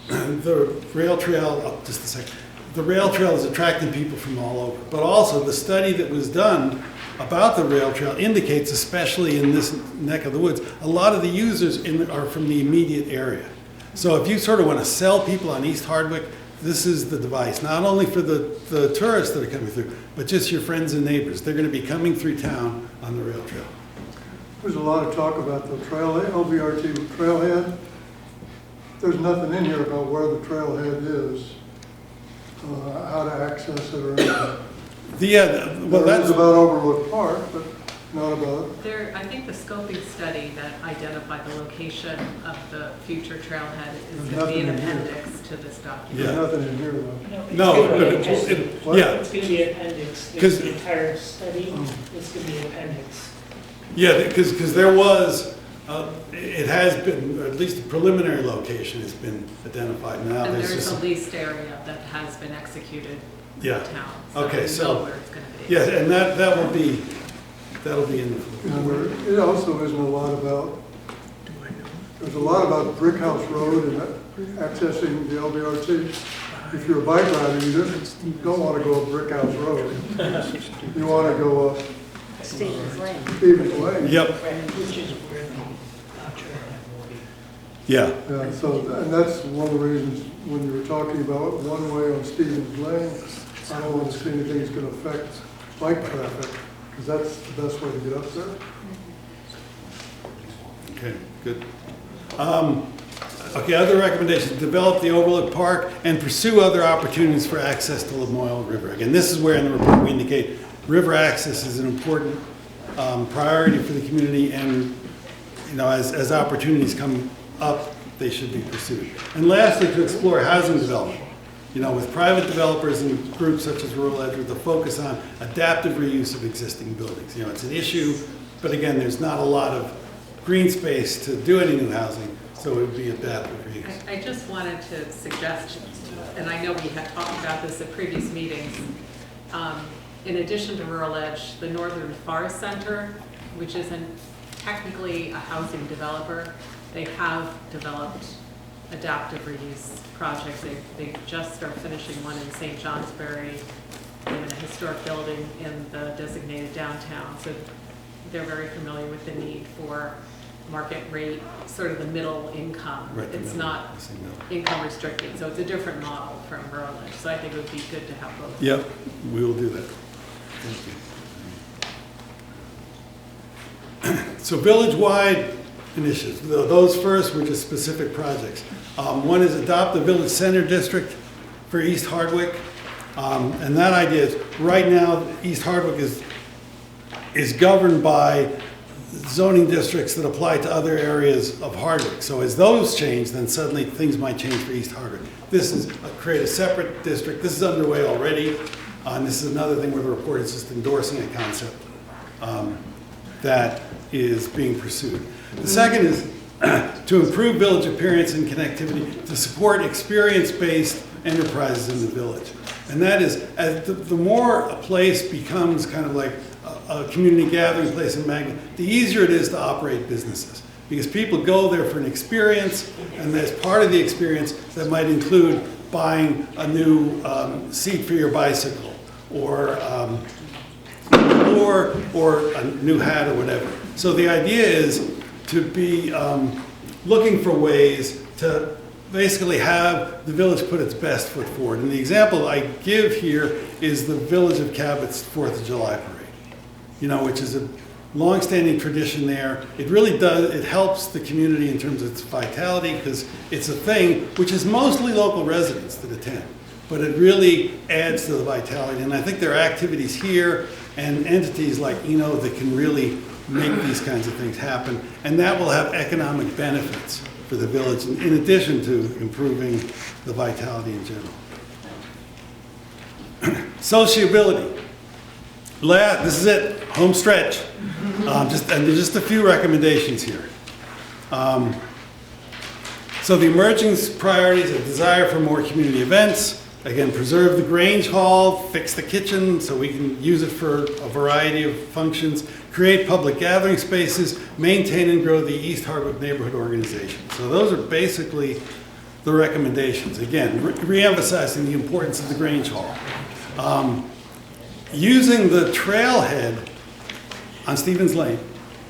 the rail trail, just a second, the rail trail is attracting people from all over, but also the study that was done about the rail trail indicates, especially in this neck of the woods, a lot of the users are from the immediate area. So if you sort of want to sell people on East Hardwick, this is the device, not only for the tourists that are coming through, but just your friends and neighbors. They're going to be coming through town on the rail trail. There's a lot of talk about the trailhead, LVRT trailhead. There's nothing in here about where the trailhead is, how to access it or anything. Well, that's about Overlook Park, but not about. I think the scoping study that identified the location of the future trailhead is going to be an appendix to this document. There's nothing in here though. No, but It's going to be an appendix. There's the entire study. It's going to be an appendix. Yeah, because there was, it has been, or at least the preliminary location has been identified. Now And there's there's just a leased area that has been executed in Yeah. town. Okay, we so- know where it's going to be. yeah, and that'll be in the. It also isn't a lot about, there's a lot about Brick House Road and accessing the LVRT. If you're a bike rider, you don't want to go up Brick House Road. You want to go up Stevens Lane. Stevens Lane. Yep. Which is where the trailhead will be. Yeah. Yeah, so, and that's one of the reasons when you were talking about one way on Stevens Lane, I don't want to see anything that's going to affect bike traffic, because that's the best way to get up there. Okay, good. Okay, other recommendations, develop the Overlook Park and pursue other opportunities for access to Lamoille River. Again, this is where in the report we indicate river access is an important priority for the community, and as opportunities come up, they should be pursued. And lastly, to explore housing development. With private developers and groups such as Rural Edgewood, the focus on adaptive reuse of existing buildings. It's an issue, but again, there's not a lot of green space to do any new housing, so it would be adaptive reuse. I just wanted to suggest, and I know we had talked about this at previous meetings, in addition to Rural Edge, the Northern Forest Center, which isn't technically a housing developer, they have developed adaptive reuse projects. They just are finishing one in St. Johnsbury in a historic building in the designated downtown. So they're very familiar with the need for market rate, sort of the middle income. Right, the It's middle, not I see middle. income restricted, so it's a different model from Rural Edge. So I think it would be good to have both. Yep, we will do that. Thank you. So village-wide initiatives. Those first were just specific projects. One is adopt the village center district for East Hardwick. And that idea is, right now, East Hardwick is governed by zoning districts that apply to other areas of Hardwick. So as those change, then suddenly things might change for East Hardwick. This is create a separate district. This is underway already. And this is another thing where the report is just endorsing a concept that is being pursued. The second is to improve village appearance and connectivity, to support experience-based enterprises in the village. And that is, as the more a place becomes kind of like a community gathering place and magnet, the easier it is to operate businesses. because people go there for an experience, and as part of the experience, that might include buying a new seat for your bicycle, or a new hat or whatever. So the idea is to be looking for ways to basically have the village put its best foot forward. And the example I give here is the Village of Cabot's 4th of July parade, you know, which is a long-standing tradition there. It really does, it helps the community in terms of its vitality, because it's a thing which is mostly local residents that attend, but it really adds to the vitality. And I think there are activities here and entities like Eno that can really make these kinds of things happen, and that will have economic benefits for the village, in addition to improving the vitality in general. Sociability. This is it, home stretch. And there's just a few recommendations here. So the emerging priorities, a desire for more community events. Again, preserve the Grange Hall, fix the kitchen so we can use it for a variety of functions, create public gathering spaces, maintain and grow the East Hardwick Neighborhood Organization. So those are basically the recommendations. Again, re-emphasizing the importance of the Grange Hall. Using the trailhead on Stevens Lane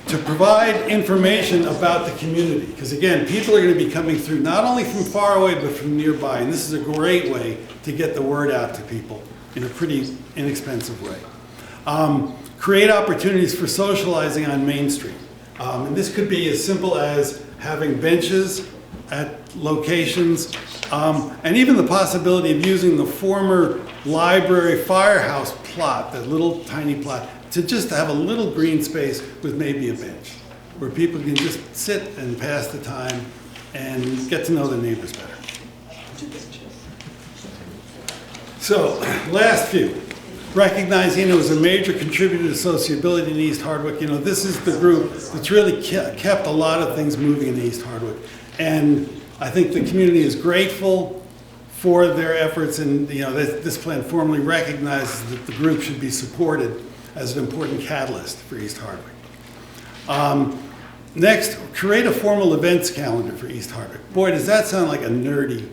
to provide information about the community. Because again, people are going to be coming through not only from far away, but from nearby. And this is a great way to get the word out to people in a pretty inexpensive way. Create opportunities for socializing on Main Street. And this could be as simple as having benches at locations, and even the possibility of using the former library firehouse plot, that little tiny plot, to just have a little green space with maybe a bench, where people can just sit and pass the time and get to know their neighbors better. So, last few. Recognizing it was a major contributor to sociability in East Hardwick. You know, this is the group that's really kept a lot of things moving in East Hardwick. And I think the community is grateful for their efforts, and you know, this plan formally recognizes that the group should be supported as an important catalyst for East Hardwick. Next, create a formal events calendar for East Hardwick. Boy, does that sound like a nerdy,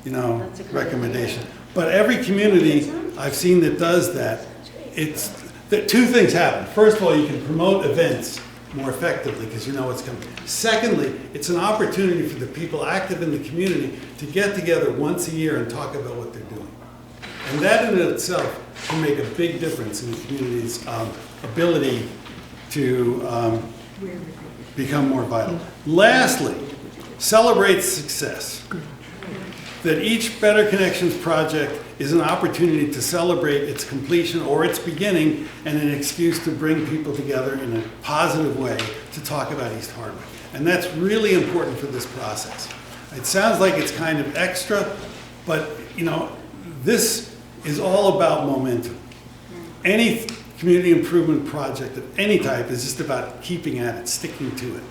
you know, recommendation. But every community I've seen that does that, two things happen. First of all, you can promote events more effectively because you know what's coming. Secondly, it's an opportunity for the people active in the community to get together once a year and talk about what they're doing. And that in itself can make a big difference in the community's ability to become more vital. Lastly, celebrate success. That each Better Connections project is an opportunity to celebrate its completion or its beginning, and an excuse to bring people together in a positive way to talk about East Hardwick. And that's really important for this process. It sounds like it's kind of extra, but you know, this is all about momentum. Any community improvement project of any type is just about keeping at it, sticking to it.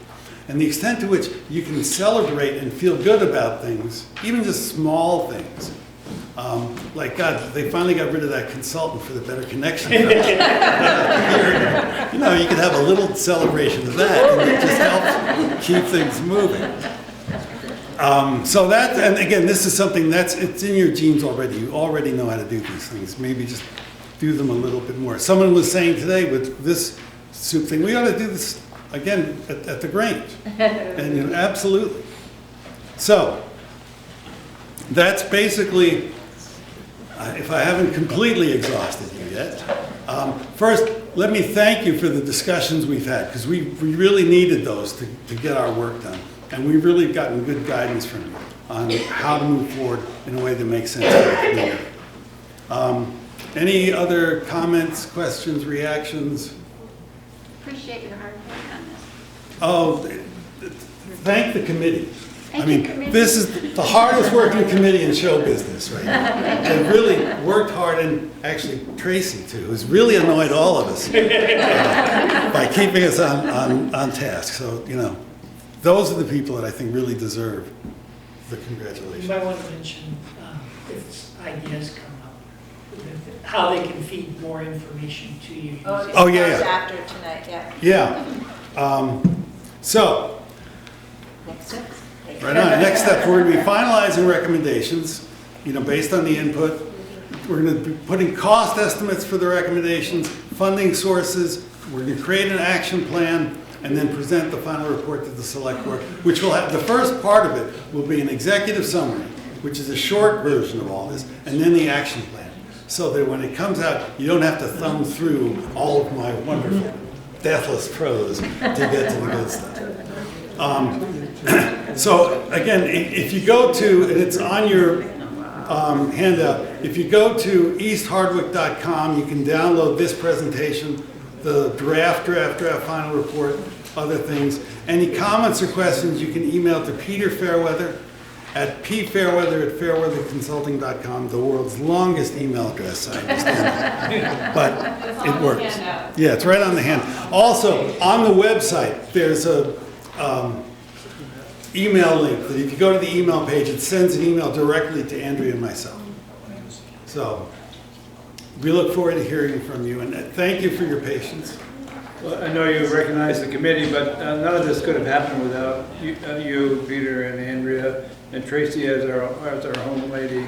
And the extent to which you can celebrate and feel good about things, even just small things, like God, they finally got rid of that consultant for the Better Connection. You know, you can have a little celebration of that, and it just helps keep things moving. So that, and again, this is something it's in your genes already. You already know how to do these things. Maybe just do them a little bit more. Someone was saying today with this soup thing, we ought to do this again at the Grange. And you know, absolutely. So that's basically, if I haven't completely exhausted you yet, first, let me thank you for the discussions we've had, because we really needed those to get our work done. And we've really gotten good guidance from you on how to move forward in a way that makes sense for the community. Any other comments, questions, reactions? Appreciate your hard work on this. Oh, thank the committee. I mean, this is the hardest working committee in show business right now. And really worked hard, and actually Tracy too, who's really annoyed all of us by keeping us on task. So, you know, those are the people that I think really deserve the congratulations. You might want to mention if ideas come up, how they can feed more information to you. Oh yeah. After tonight, yeah. Yeah. So, Next steps. Right on. Next step, we're going to be finalizing recommendations, based on the input. We're going to be putting cost estimates for the recommendations, funding sources. We're going to create an action plan and then present the final report to the select board, which will have, the first part of it will be an executive summary, which is a short version of all this, and then the action plan. So that when it comes out, you don't have to thumb through all of my wonderful, deathless prose to get to the good stuff. So again, if you go to, and it's on your handout, if you go to easthardwick.com, you can download this presentation, the draft final report, other things. Any comments or questions, you can email to Peter Fairweather at pfairweather@fairweatherconsulting.com, the world's longest email address, I understand. But it works. Yeah, it's right on the hand. Also, on the website, there's a email link that if you go to the email page, it sends an email directly to Andrea and myself. So we look forward to hearing from you, and thank you for your patience. Well, I know you recognize the committee, but none of this could have happened without you, Peter, and Andrea, and Tracy as our home lady.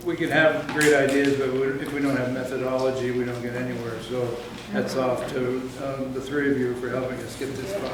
We can have great ideas, but if we don't have methodology, we don't get anywhere. So hats off to the three of you for helping us get this far.